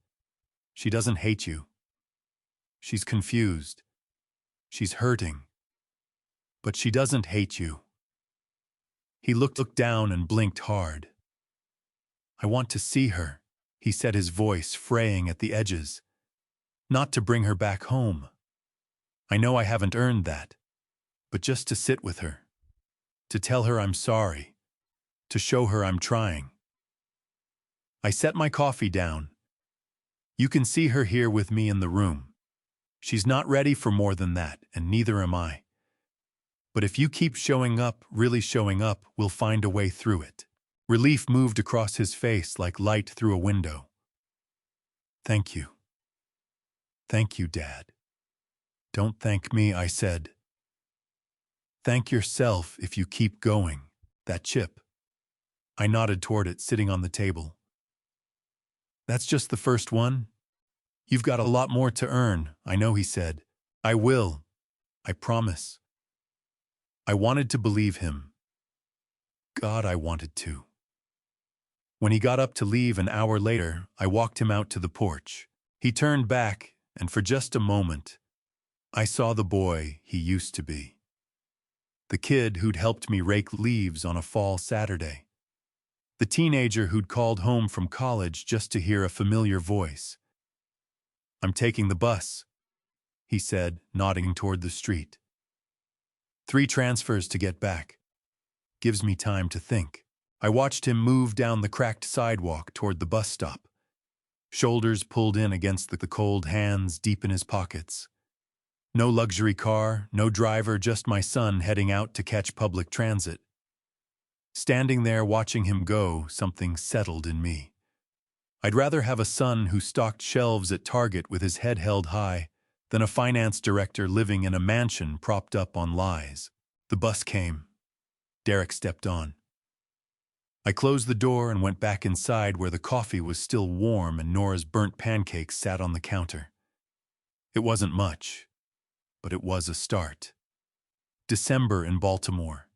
"She doesn't hate you. She's confused. She's hurting. But she doesn't hate you." He looked down and blinked hard. "I want to see her," he said, his voice fraying at the edges. "Not to bring her back home. I know I haven't earned that. But just to sit with her. To tell her I'm sorry. To show her I'm trying." I set my coffee down. "You can see her here with me in the room. She's not ready for more than that, and neither am I. But if you keep showing up, really showing up, we'll find a way through it." Relief moved across his face like light through a window. "Thank you. Thank you, Dad." "Don't thank me," I said. "Thank yourself if you keep going. That chip." I nodded toward it, sitting on the table. "That's just the first one. You've got a lot more to earn, I know," he said. "I will. I promise." I wanted to believe him. God, I wanted to. When he got up to leave an hour later, I walked him out to the porch. He turned back, and for just a moment, I saw the boy he used to be. The kid who'd helped me rake leaves on a fall Saturday. The teenager who'd called home from college just to hear a familiar voice. "I'm taking the bus," he said, nodding toward the street. 3 transfers to get back. gives me time to think. I watched him move down the cracked sidewalk toward the bus stop, shoulders pulled in against the cold hands deep in his pockets. No luxury car, no driver, just my son heading out to catch public transit. Standing there watching him go, something settled in me. I'd rather have a son who stocked shelves at Target with his head held high than a finance director living in a mansion propped up on lies. The bus came. Derek stepped on. I closed the door and went back inside where the coffee was still warm and Nora's burnt pancakes sat on the counter. It wasn't much, but it was a start. December in Baltimore.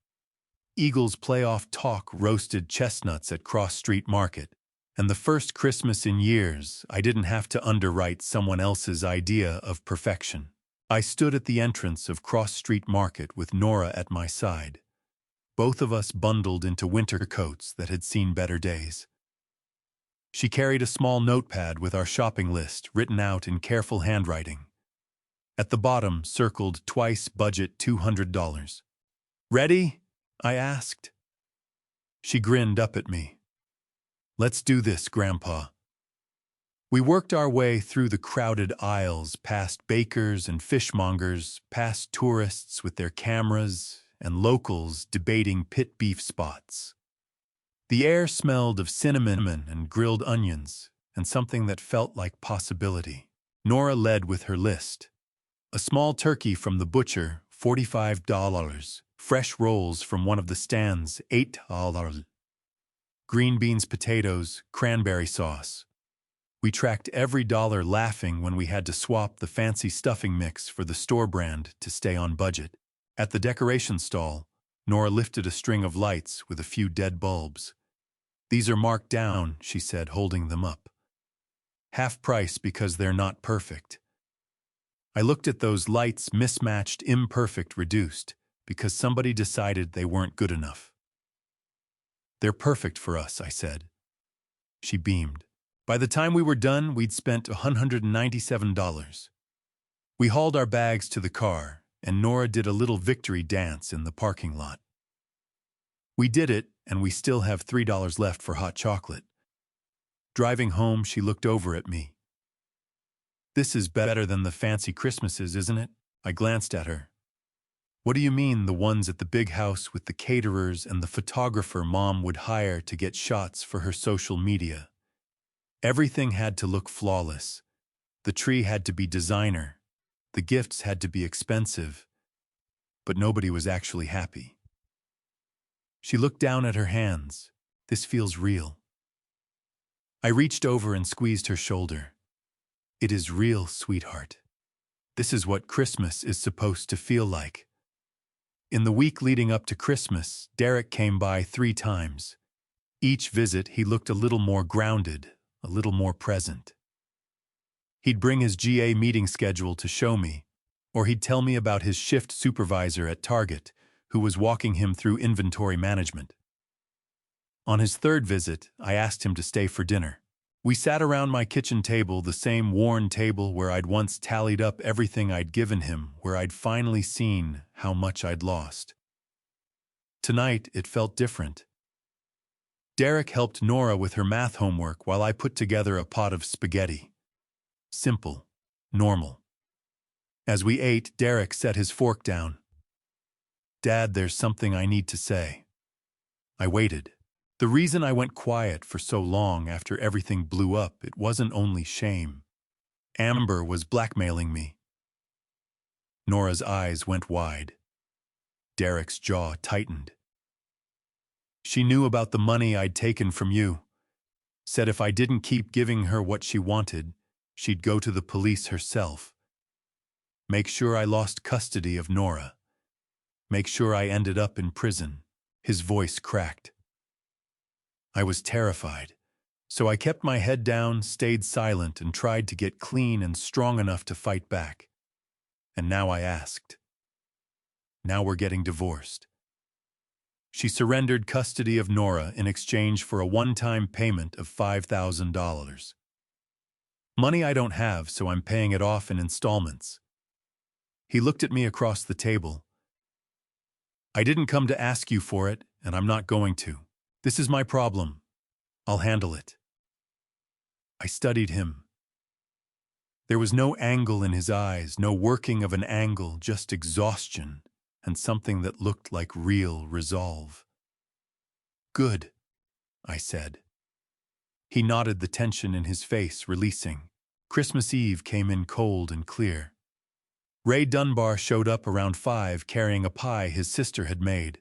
Eagles playoff talk roasted chestnuts at Cross Street Market, and the first Christmas in years I didn't have to underwrite someone else's idea of perfection. I stood at the entrance of Cross Street Market with Nora at my side, both of us bundled into winter coats that had seen better days. She carried a small notepad with our shopping list written out in careful handwriting. At the bottom, circled twice budget $200. "Ready?" I asked. She grinned up at me. "Let's do this, Grandpa." We worked our way through the crowded aisles, past bakers and fishmongers, past tourists with their cameras, and locals debating pit beef spots. The air smelled of cinnamon and grilled onions, and something that felt like possibility. Nora led with her list. A small turkey from the butcher, $45. Fresh rolls from one of the stands, $8. Green beans, potatoes, cranberry sauce. We tracked every dollar, laughing when we had to swap the fancy stuffing mix for the store brand to stay on budget. At the decoration stall, Nora lifted a string of lights with a few dead bulbs. "These are marked down," she said, holding them up. "Half price because they're not perfect." I looked at those lights, mismatched, imperfect, reduced, because somebody decided they weren't good enough. "They're perfect for us," I said. She beamed. By the time we were done, we'd spent $197. We hauled our bags to the car, and Nora did a little victory dance in the parking lot. We did it, and we still have $3 left for hot chocolate. Driving home, she looked over at me. "This is better than the fancy Christmases, isn't it?" I glanced at her. "What do you mean, the ones at the big house with the caterers and the photographer Mom would hire to get shots for her social media? Everything had to look flawless. The tree had to be designer. The gifts had to be expensive. But nobody was actually happy." She looked down at her hands. "This feels real." I reached over and squeezed her shoulder. "It is real, sweetheart. This is what Christmas is supposed to feel like." In the week leading up to Christmas, Derek came by 3 times. Each visit, he looked a little more grounded, a little more present. He'd bring his GA meeting schedule to show me, or he'd tell me about his shift supervisor at Target, who was walking him through inventory management. On his 3rd visit, I asked him to stay for dinner. We sat around my kitchen table, the same worn table where I'd once tallied up everything I'd given him, where I'd finally seen how much I'd lost. Tonight, it felt different. Derek helped Nora with her math homework while I put together a pot of spaghetti. Simple, normal. As we ate, Derek set his fork down. "Dad, there's something I need to say." I waited. The reason I went quiet for so long after everything blew up, it wasn't only shame. Amber was blackmailing me. Nora's eyes went wide. Derek's jaw tightened. "She knew about the money I'd taken from you. Said if I didn't keep giving her what she wanted, she'd go to the police herself. Make sure I lost custody of Nora. Make sure I ended up in prison." His voice cracked. I was terrified, so I kept my head down, stayed silent, and tried to get clean and strong enough to fight back. And now I asked. "Now we're getting divorced." She surrendered custody of Nora in exchange for a one-time payment of $5,000. Money I don't have, so I'm paying it off in installments. He looked at me across the table. "I didn't come to ask you for it, and I'm not going to. This is my problem. I'll handle it. I studied him. There was no angle in his eyes, no working of an angle, just exhaustion and something that looked like real resolve. Good, I said. He nodded, the tension in his face releasing. Christmas Eve came in cold and clear. Ray Dunbar showed up around 5 carrying a pie his sister had made.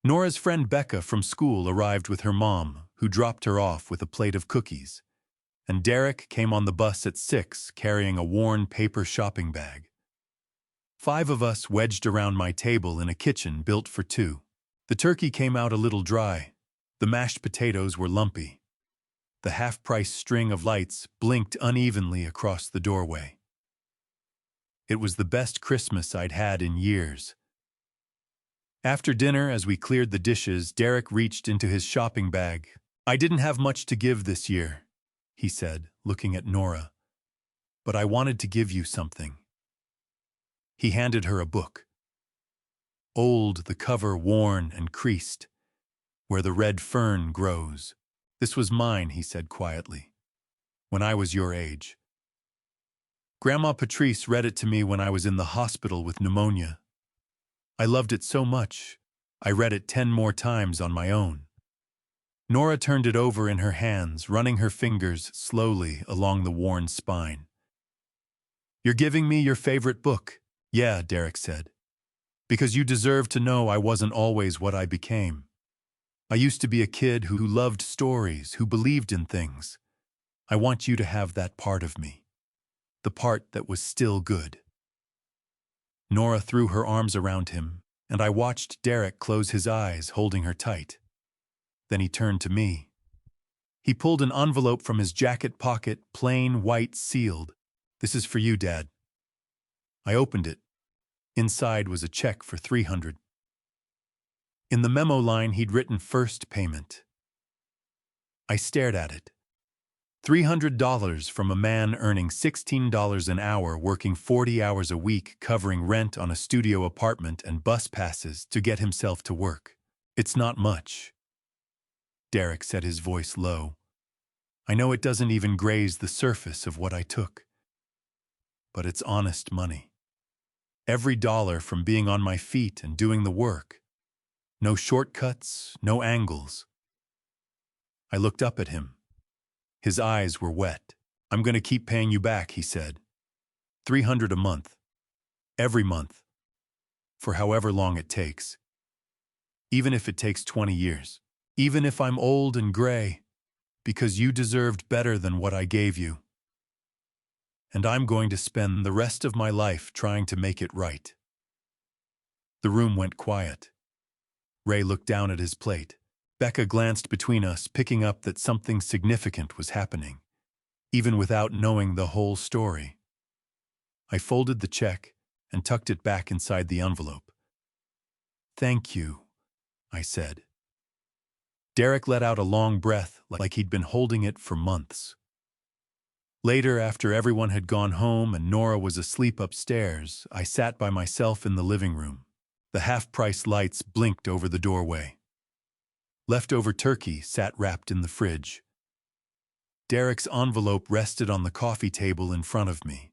Nora's friend Becca from school arrived with her mom, who dropped her off with a plate of cookies. And Derek came on the bus at 6 carrying a worn paper shopping bag. 5 of us wedged around my table in a kitchen built for 2. The turkey came out a little dry. The mashed potatoes were lumpy. The half-price string of lights blinked unevenly across the doorway. It was the best Christmas I'd had in years. After dinner, as we cleared the dishes, Derek reached into his shopping bag. I didn't have much to give this year, he said, looking at Nora. But I wanted to give you something. He handed her a book. Old, the cover worn and creased, where the red fern grows. This was mine, he said quietly, when I was your age. Grandma Patrice read it to me when I was in the hospital with pneumonia. I loved it so much, I read it 10 more times on my own. Nora turned it over in her hands, running her fingers slowly along the worn spine. You're giving me your favorite book? Yeah, Derek said. Because you deserve to know I wasn't always what I became. I used to be a kid who loved stories, who believed in things. I want you to have that part of me. The part that was still good. Nora threw her arms around him, and I watched Derek close his eyes, holding her tight. Then he turned to me. He pulled an envelope from his jacket pocket, plain white sealed. This is for you, Dad. I opened it. Inside was a check for $300. In the memo line, he'd written first payment. I stared at it. $300 from a man earning $16 an hour, working 40 hours a week, covering rent on a studio apartment and bus passes to get himself to work. It's not much. Derek said, his voice low. I know it doesn't even graze the surface of what I took. But it's honest money. Every dollar from being on my feet and doing the work. No shortcuts, no angles. I looked up at him. His eyes were wet. I'm going to keep paying you back, he said. $300 a month. Every month. For however long it takes. Even if it takes 20 years. Even if I'm old and gray. Because you deserved better than what I gave you. And I'm going to spend the rest of my life trying to make it right. The room went quiet. Ray looked down at his plate. Becca glanced between us, picking up that something significant was happening, even without knowing the whole story. I folded the check and tucked it back inside the envelope. Thank you, I said. Derek let out a long breath, like he'd been holding it for months. Later, after everyone had gone home and Nora was asleep upstairs, I sat by myself in the living room. The half-price lights blinked over the doorway. Leftover turkey sat wrapped in the fridge. Derek's envelope rested on the coffee table in front of me.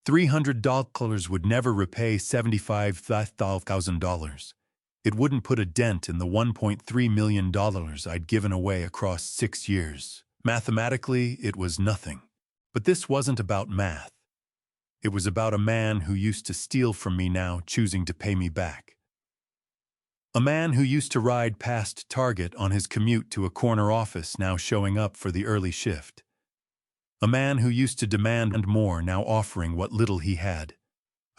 $300 would never repay $75,000. It wouldn't put a dent in the $1.3 million I'd given away across 6 years. Mathematically, it was nothing. But this wasn't about math. It was about a man who used to steal from me now choosing to pay me back. A man who used to ride past Target on his commute to a corner office now showing up for the early shift. A man who used to demand more now offering what little he had.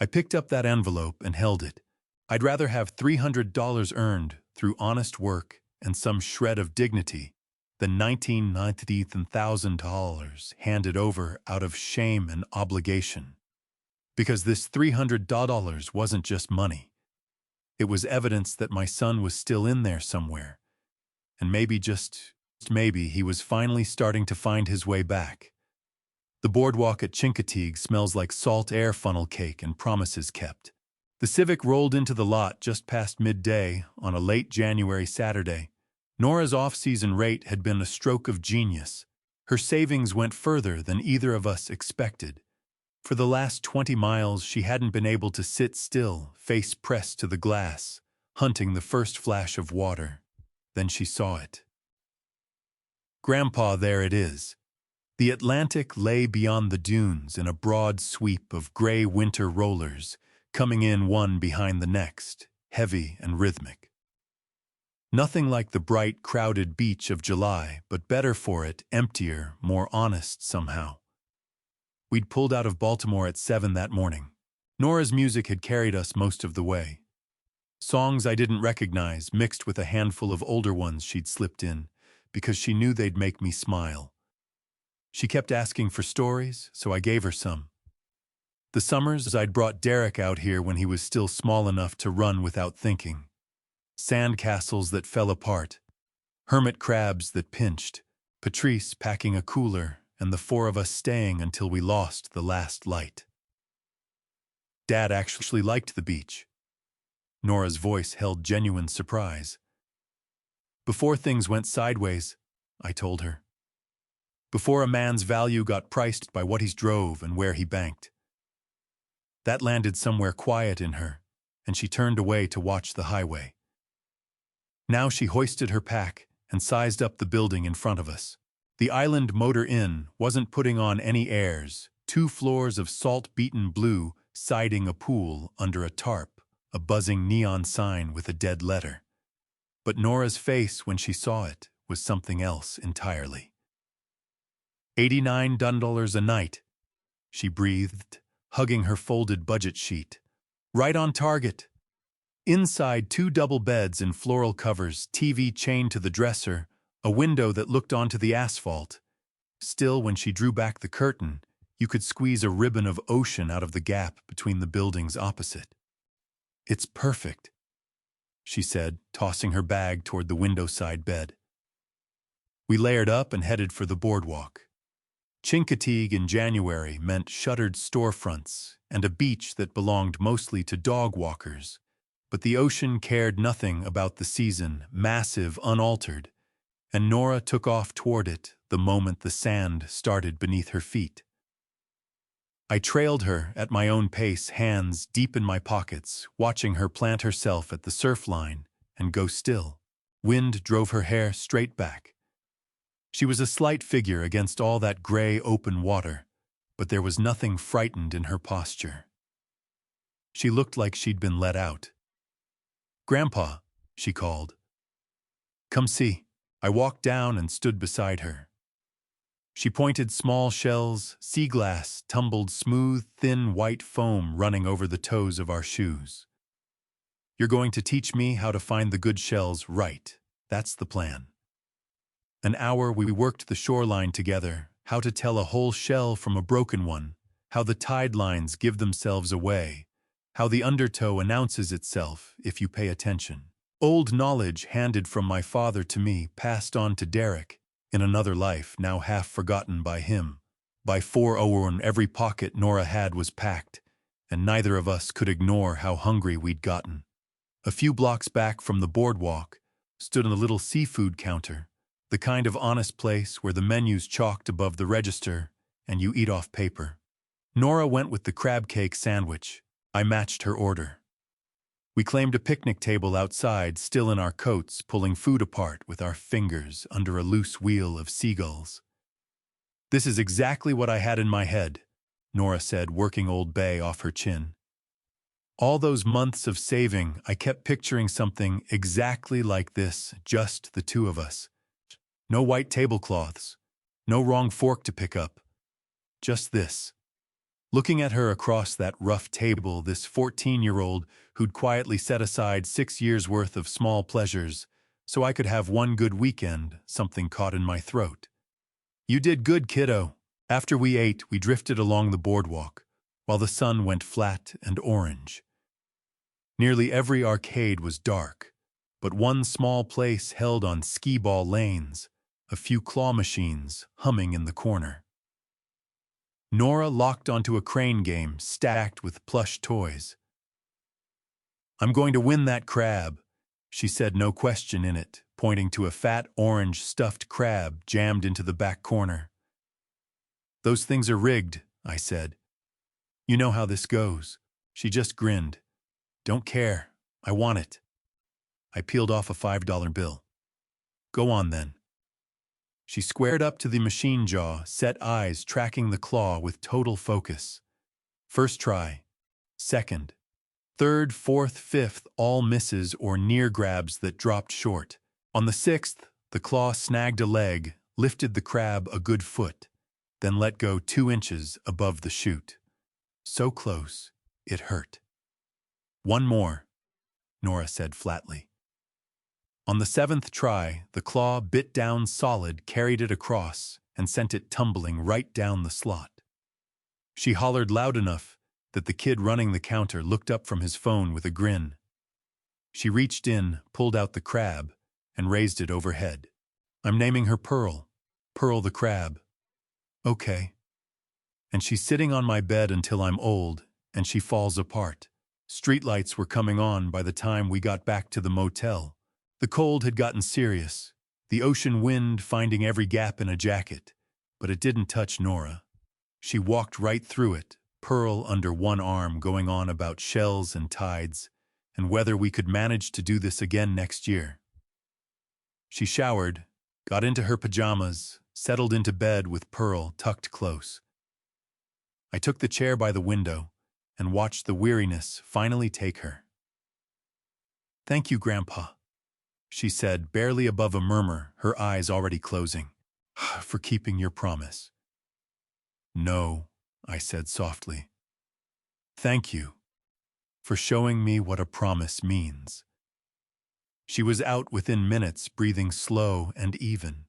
I picked up that envelope and held it. I'd rather have $300 earned through honest work and some shred of dignity than $19,000 handed over out of shame and obligation. Because this $300 wasn't just money. It was evidence that my son was still in there somewhere. And maybe, just maybe, he was finally starting to find his way back. The boardwalk at Chincoteague smells like salt air funnel cake and promises kept. The Civic rolled into the lot just past midday on a late January Saturday. Nora's off-season rate had been a stroke of genius. Her savings went further than either of us expected. For the last 20 miles, she hadn't been able to sit still, face pressed to the glass, hunting the first flash of water. Then she saw it. "Grandpa, there it is." The Atlantic lay beyond the dunes in a broad sweep of gray winter rollers, coming in one behind the next, heavy and rhythmic. Nothing like the bright, crowded beach of July, but better for it, emptier, more honest somehow. We'd pulled out of Baltimore at 7 that morning. Nora's music had carried us most of the way. Songs I didn't recognize, mixed with a handful of older ones she'd slipped in, because she knew they'd make me smile. She kept asking for stories, so I gave her some. The summers I'd brought Derek out here when he was still small enough to run without thinking. Sand castles that fell apart, hermit crabs that pinched, Patrice packing a cooler, and the four of us staying until we lost the last light. Dad actually liked the beach. Nora's voice held genuine surprise. "Before things went sideways," I told her. "Before a man's value got priced by what he drove and where he banked." That landed somewhere quiet in her, and she turned away to watch the highway. Now she hoisted her pack and sized up the building in front of us. The Island Motor Inn wasn't putting on any airs, 2 floors of salt-beaten blue siding a pool under a tarp, a buzzing neon sign with a dead letter. But Nora's face when she saw it was something else entirely. $89 a night, she breathed, hugging her folded budget sheet. Right on target. Inside, 2 double beds in floral covers, TV chained to the dresser, a window that looked onto the asphalt. Still, when she drew back the curtain, you could squeeze a ribbon of ocean out of the gap between the buildings opposite. "It's perfect," she said, tossing her bag toward the window-side bed. We layered up and headed for the boardwalk. Chincoteague in January meant shuttered storefronts and a beach that belonged mostly to dog walkers. But the ocean cared nothing about the season, massive, unaltered, and Nora took off toward it the moment the sand started beneath her feet. I trailed her at my own pace, hands deep in my pockets, watching her plant herself at the surf line and go still. Wind drove her hair straight back. She was a slight figure against all that gray, open water, but there was nothing frightened in her posture. She looked like she'd been let out. "Grandpa," she called. "Come see." I walked down and stood beside her. She pointed small shells, sea glass, tumbled smooth, thin white foam running over the toes of our shoes. "You're going to teach me how to find the good shells, right? That's the plan." An hour we worked the shoreline together, how to tell a whole shell from a broken one, how the tide lines give themselves away, how the undertow announces itself if you pay attention. Old knowledge handed from my father to me, passed on to Derek, in another life now half forgotten by him. By 4:00 every pocket Nora had was packed, and neither of us could ignore how hungry we'd gotten. A few blocks back from the boardwalk stood a little seafood counter, the kind of honest place where the menu's chalked above the register and you eat off paper. Nora went with the crab cake sandwich. I matched her order. We claimed a picnic table outside, still in our coats, pulling food apart with our fingers under a loose wheel of seagulls. "This is exactly what I had in my head," Nora said, working Old Bay off her chin. "All those months of saving, I kept picturing something exactly like this, just the two of us. No white tablecloths, no wrong fork to pick up. Just this." Looking at her across that rough table, this 14-year-old who'd quietly set aside 6 years' worth of small pleasures so I could have one good weekend, something caught in my throat. "You did good, kiddo." After we ate, we drifted along the boardwalk, while the sun went flat and orange. Nearly every arcade was dark, but one small place held on skee-ball lanes, a few claw machines humming in the corner. Nora locked onto a crane game stacked with plush toys. I'm going to win that crab, she said, no question in it, pointing to a fat orange stuffed crab jammed into the back corner. Those things are rigged, I said. You know how this goes. She just grinned. Don't care. I want it. I peeled off a $5 bill. Go on then. She squared up to the machine jaw, set eyes tracking the claw with total focus. First try. Second. Third, fourth, fifth, all misses or near grabs that dropped short. On the sixth, the claw snagged a leg, lifted the crab a good foot, then let go 2 inches above the chute. So close, it hurt. One more, Nora said flatly. On the 7th try, the claw bit down solid, carried it across, and sent it tumbling right down the slot. She hollered loud enough that the kid running the counter looked up from his phone with a grin. She reached in, pulled out the crab, and raised it overhead. I'm naming her Pearl. Pearl the crab. Okay. And she's sitting on my bed until I'm old, and she falls apart. Streetlights were coming on by the time we got back to the motel. The cold had gotten serious, the ocean wind finding every gap in a jacket, but it didn't touch Nora. She walked right through it, Pearl under one arm, going on about shells and tides, and whether we could manage to do this again next year. She showered, got into her pajamas, settled into bed with Pearl tucked close. I took the chair by the window and watched the weariness finally take her. Thank you, Grandpa, she said, barely above a murmur, her eyes already closing, for keeping your promise. No, I said softly. Thank you for showing me what a promise means. She was out within minutes, breathing slow and even.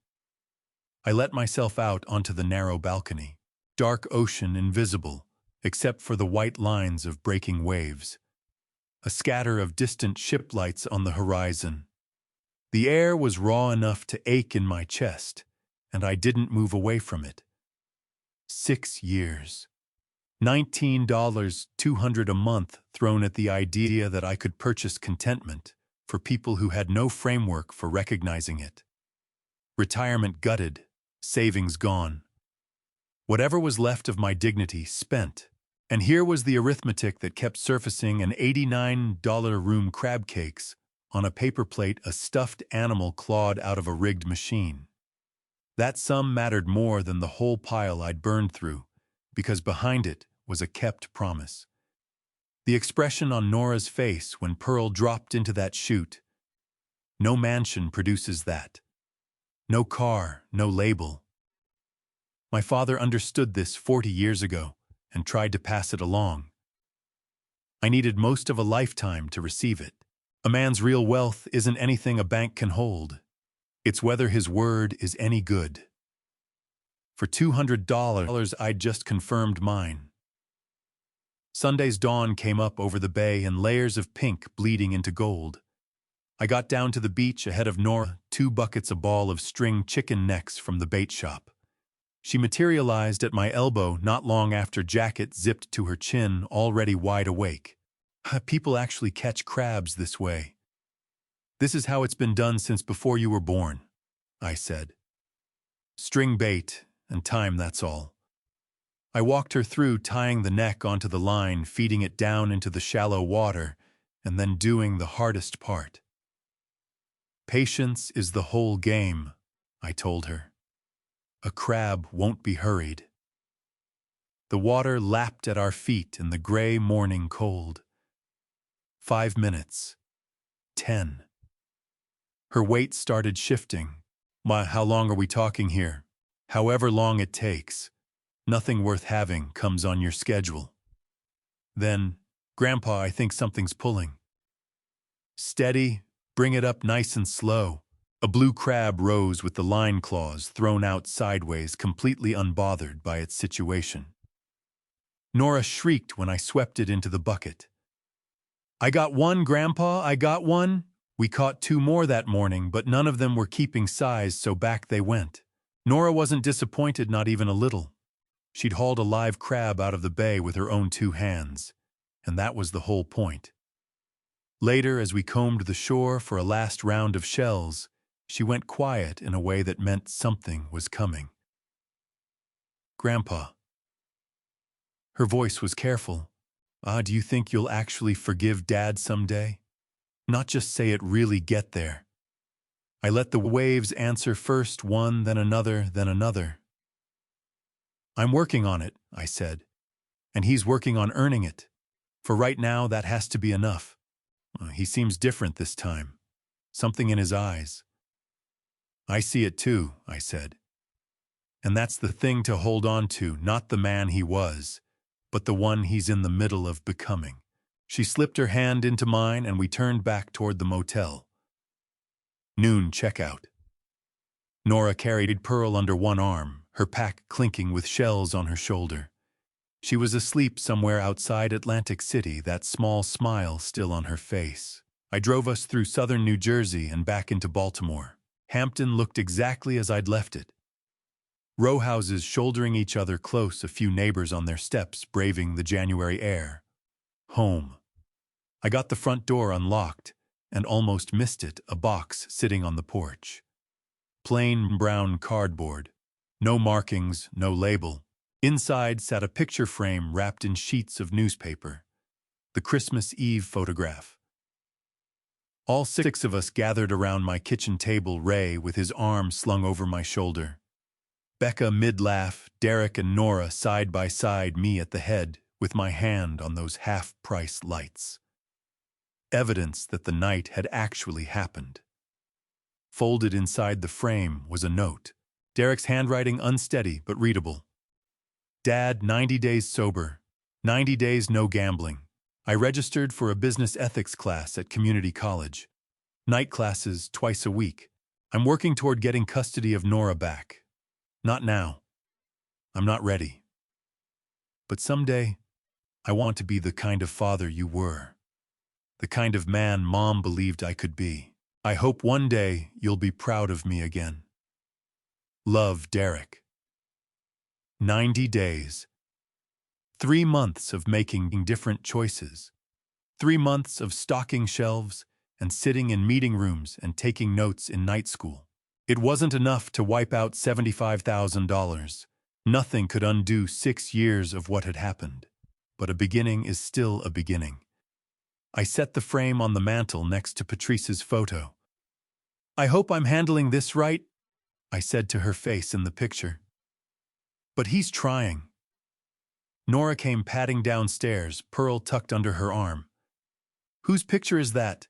I let myself out onto the narrow balcony, dark ocean invisible, except for the white lines of breaking waves. A scatter of distant ship lights on the horizon. The air was raw enough to ache in my chest, and I didn't move away from it. 6 years. $19.200 a month thrown at the idea that I could purchase contentment for people who had no framework for recognizing it. Retirement gutted, savings gone. Whatever was left of my dignity spent. And here was the arithmetic that kept surfacing: an $89 room crab cakes, on a paper plate a stuffed animal clawed out of a rigged machine. That sum mattered more than the whole pile I'd burned through, because behind it was a kept promise. The expression on Nora's face when Pearl dropped into that chute. No mansion produces that. No car, no label. My father understood this 40 years ago and tried to pass it along. I needed most of a lifetime to receive it. A man's real wealth isn't anything a bank can hold. It's whether his word is any good. For $200, I'd just confirmed mine. Sunday's dawn came up over the bay in layers of pink bleeding into gold. I got down to the beach ahead of Nora, 2 buckets a ball of string chicken necks from the bait shop. She materialized at my elbow not long after, jacket zipped to her chin, already wide awake. People actually catch crabs this way. This is how it's been done since before you were born, I said. String bait and time, that's all. I walked her through tying the neck onto the line, feeding it down into the shallow water, and then doing the hardest part. Patience is the whole game, I told her. A crab won't be hurried. The water lapped at our feet in the gray morning cold. 5 minutes. 10. Her weight started shifting. How long are we talking here? However long it takes. Nothing worth having comes on your schedule. Then, Grandpa, I think something's pulling. Steady, bring it up nice and slow. A blue crab rose with the line claws thrown out sideways, completely unbothered by its situation. Nora shrieked when I swept it into the bucket. I got one, Grandpa, I got one. We caught 2 more that morning, but none of them were keeping size, so back they went. Nora wasn't disappointed, not even a little. She'd hauled a live crab out of the bay with her own 2 hands, and that was the whole point. Later, as we combed the shore for a last round of shells, she went quiet in a way that meant something was coming. "Grandpa." Her voice was careful. Do you think you'll actually forgive Dad someday? Not just say it, really get there." I let the waves answer, first one, then another, then another. "I'm working on it," I said. "And he's working on earning it. For right now, that has to be enough. He seems different this time. Something in his eyes." "I see it too," I said. "And that's the thing to hold on to, not the man he was, but the one he's in the middle of becoming." She slipped her hand into mine and we turned back toward the motel. Noon checkout. Nora carried Pearl under one arm, her pack clinking with shells on her shoulder. She was asleep somewhere outside Atlantic City, that small smile still on her face. I drove us through southern New Jersey and back into Baltimore. Hampton looked exactly as I'd left it. Row houses shouldering each other close, a few neighbors on their steps braving the January air. Home. I got the front door unlocked and almost missed it, a box sitting on the porch. Plain brown cardboard. No markings, no label. Inside sat a picture frame wrapped in sheets of newspaper. The Christmas Eve photograph. All six of us gathered around my kitchen table, Ray with his arm slung over my shoulder. Becca mid-laugh, Derek and Nora side by side, me at the head, with my hand on those half-price lights. Evidence that the night had actually happened. Folded inside the frame was a note. Derek's handwriting unsteady but readable. "Dad, 90 days sober. 90 days no gambling. I registered for a business ethics class at community college. Night classes twice a week. I'm working toward getting custody of Nora back. Not now. I'm not ready. But someday, I want to be the kind of father you were. The kind of man Mom believed I could be. I hope one day you'll be proud of me again. Love, Derek." 90 days. 3 months of making different choices. 3 months of stocking shelves and sitting in meeting rooms and taking notes in night school. It wasn't enough to wipe out $75,000. Nothing could undo 6 years of what had happened. But a beginning is still a beginning. I set the frame on the mantel next to Patrice's photo. "I hope I'm handling this right," I said to her face in the picture. "But he's trying." Nora came padding downstairs, Pearl tucked under her arm. "Whose picture is that?"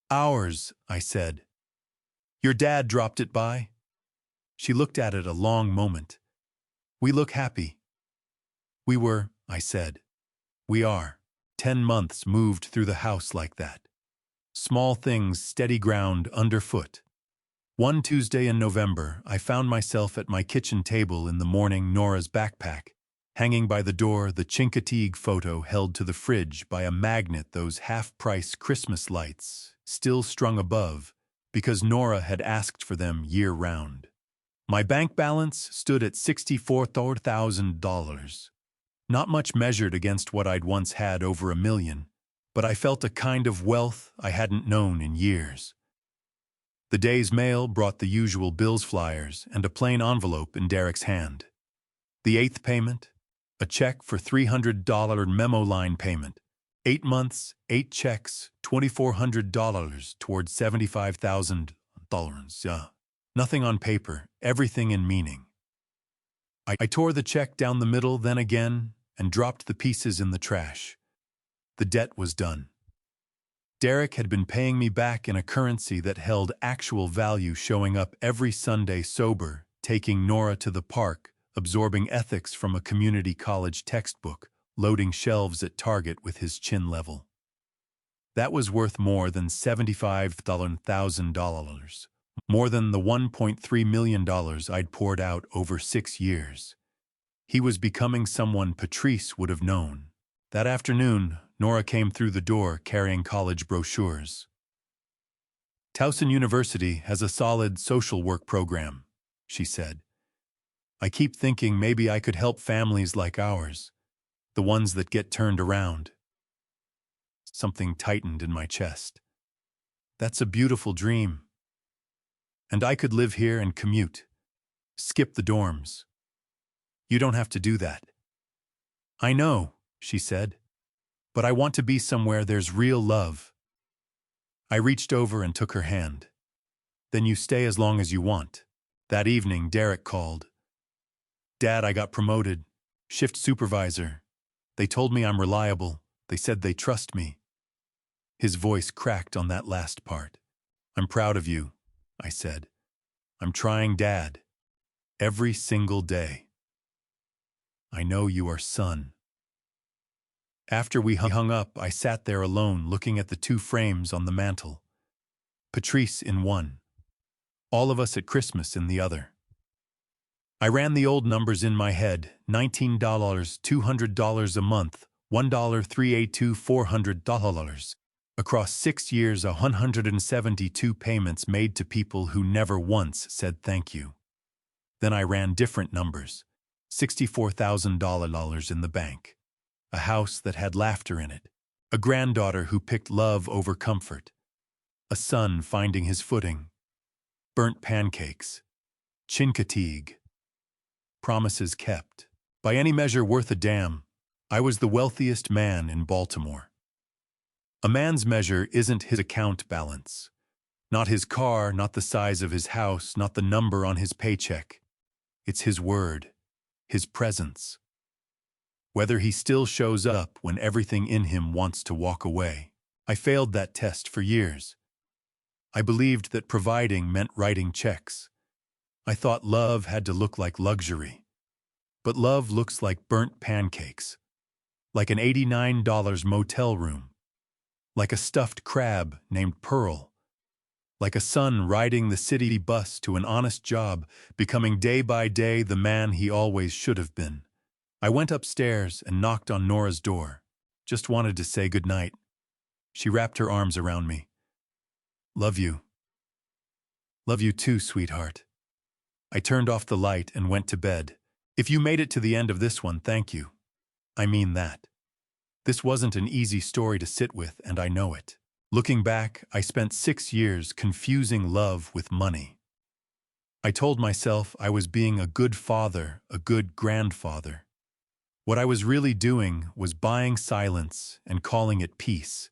"Ours," I said. "Your dad dropped it by?" She looked at it a long moment. "We look happy." "We were," I said. "We are. 10 months moved through the house like that. Small things, steady ground underfoot. One Tuesday in November, I found myself at my kitchen table in the morning, Nora's backpack, hanging by the door, the Chincoteague photo held to the fridge by a magnet, those half-price Christmas lights, still strung above, because Nora had asked for them year-round. My bank balance stood at $64,000. Not much measured against what I'd once had, over $1 million, but I felt a kind of wealth I hadn't known in years. The day's mail brought the usual bills flyers and a plain envelope in Derek's hand. The 8th payment, a check for $300 memo line payment. 8 months, 8 checks, $2,400 towards $75,000. Nothing on paper, everything in meaning. I tore the check down the middle, then again, and dropped the pieces in the trash. The debt was done. Derek had been paying me back in a currency that held actual value, showing up every Sunday sober, taking Nora to the park, absorbing ethics from a community college textbook, loading shelves at Target with his chin level. That was worth more than $75,000, more than the $1.3 million I'd poured out over 6 years. He was becoming someone Patrice would have known. That afternoon, Nora came through the door carrying college brochures. "Towson University has a solid social work program," she said. "I keep thinking maybe I could help families like ours, the ones that get turned around." Something tightened in my chest. That's a beautiful dream. And I could live here and commute. Skip the dorms. You don't have to do that. I know, she said. But I want to be somewhere there's real love. I reached over and took her hand. Then you stay as long as you want. That evening, Derek called. Dad, I got promoted. Shift supervisor. They told me I'm reliable. They said they trust me. His voice cracked on that last part. I'm proud of you, I said. I'm trying, Dad. Every single day. I know you are son. After we hung up, I sat there alone looking at the two frames on the mantel. Patrice in one. All of us at Christmas in the other. I ran the old numbers in my head, $19, $200 a month, $1,382, $400. Across 6 years, 172 payments made to people who never once said thank you. Then I ran different numbers, $64,000 in the bank. A house that had laughter in it. A granddaughter who picked love over comfort. A son finding his footing. Burnt pancakes. Chincoteague. Promises kept. By any measure worth a damn, I was the wealthiest man in Baltimore. A man's measure isn't his account balance. Not his car, not the size of his house, not the number on his paycheck. It's his word, his presence. Whether he still shows up when everything in him wants to walk away. I failed that test for years. I believed that providing meant writing checks. I thought love had to look like luxury. But love looks like burnt pancakes. Like an $89 motel room. Like a stuffed crab named Pearl. Like a son riding the city bus to an honest job, becoming day by day the man he always should have been. I went upstairs and knocked on Nora's door. Just wanted to say goodnight. She wrapped her arms around me. Love you. Love you too, sweetheart. I turned off the light and went to bed. If you made it to the end of this one, thank you. I mean that. This wasn't an easy story to sit with, and I know it. Looking back, I spent 6 years confusing love with money. I told myself I was being a good father, a good grandfather. What I was really doing was buying silence and calling it peace.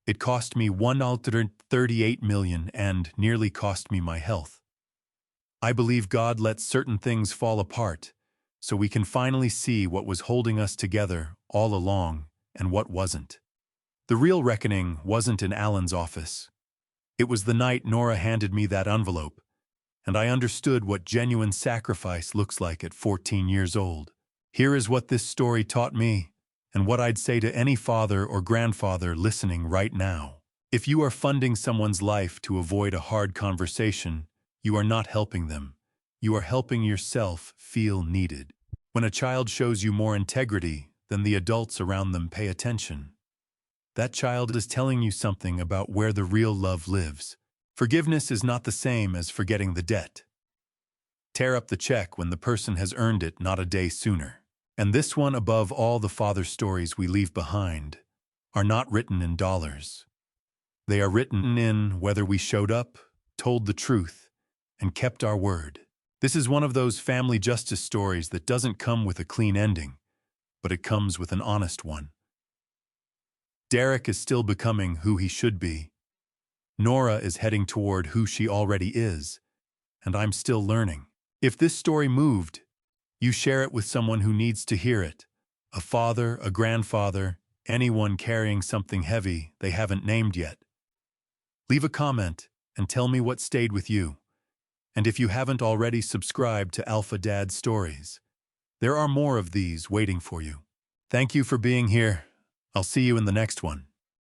It cost me $138 million and nearly cost me my health. I believe God lets certain things fall apart so we can finally see what was holding us together all along and what wasn't. The real reckoning wasn't in Alan's office. It was the night Nora handed me that envelope, and I understood what genuine sacrifice looks like at 14 years old. Here is what this story taught me, and what I'd say to any father or grandfather listening right now. If you are funding someone's life to avoid a hard conversation, you are not helping them. You are helping yourself feel needed. When a child shows you more integrity than the adults around them pay attention, that child is telling you something about where the real love lives. Forgiveness is not the same as forgetting the debt. Tear up the check when the person has earned it, not a day sooner. And this one, above all the father stories we leave behind, are not written in dollars. They are written in whether we showed up, told the truth, and kept our word. This is one of those family justice stories that doesn't come with a clean ending, but it comes with an honest one. Derek is still becoming who he should be. Nora is heading toward who she already is, and I'm still learning. If this story moved, you share it with someone who needs to hear it. A father, a grandfather, anyone carrying something heavy they haven't named yet. Leave a comment and tell me what stayed with you. And if you haven't already subscribed to Alpha Dad Stories, there are more of these waiting for you. Thank you for being here. I'll see you in the next one.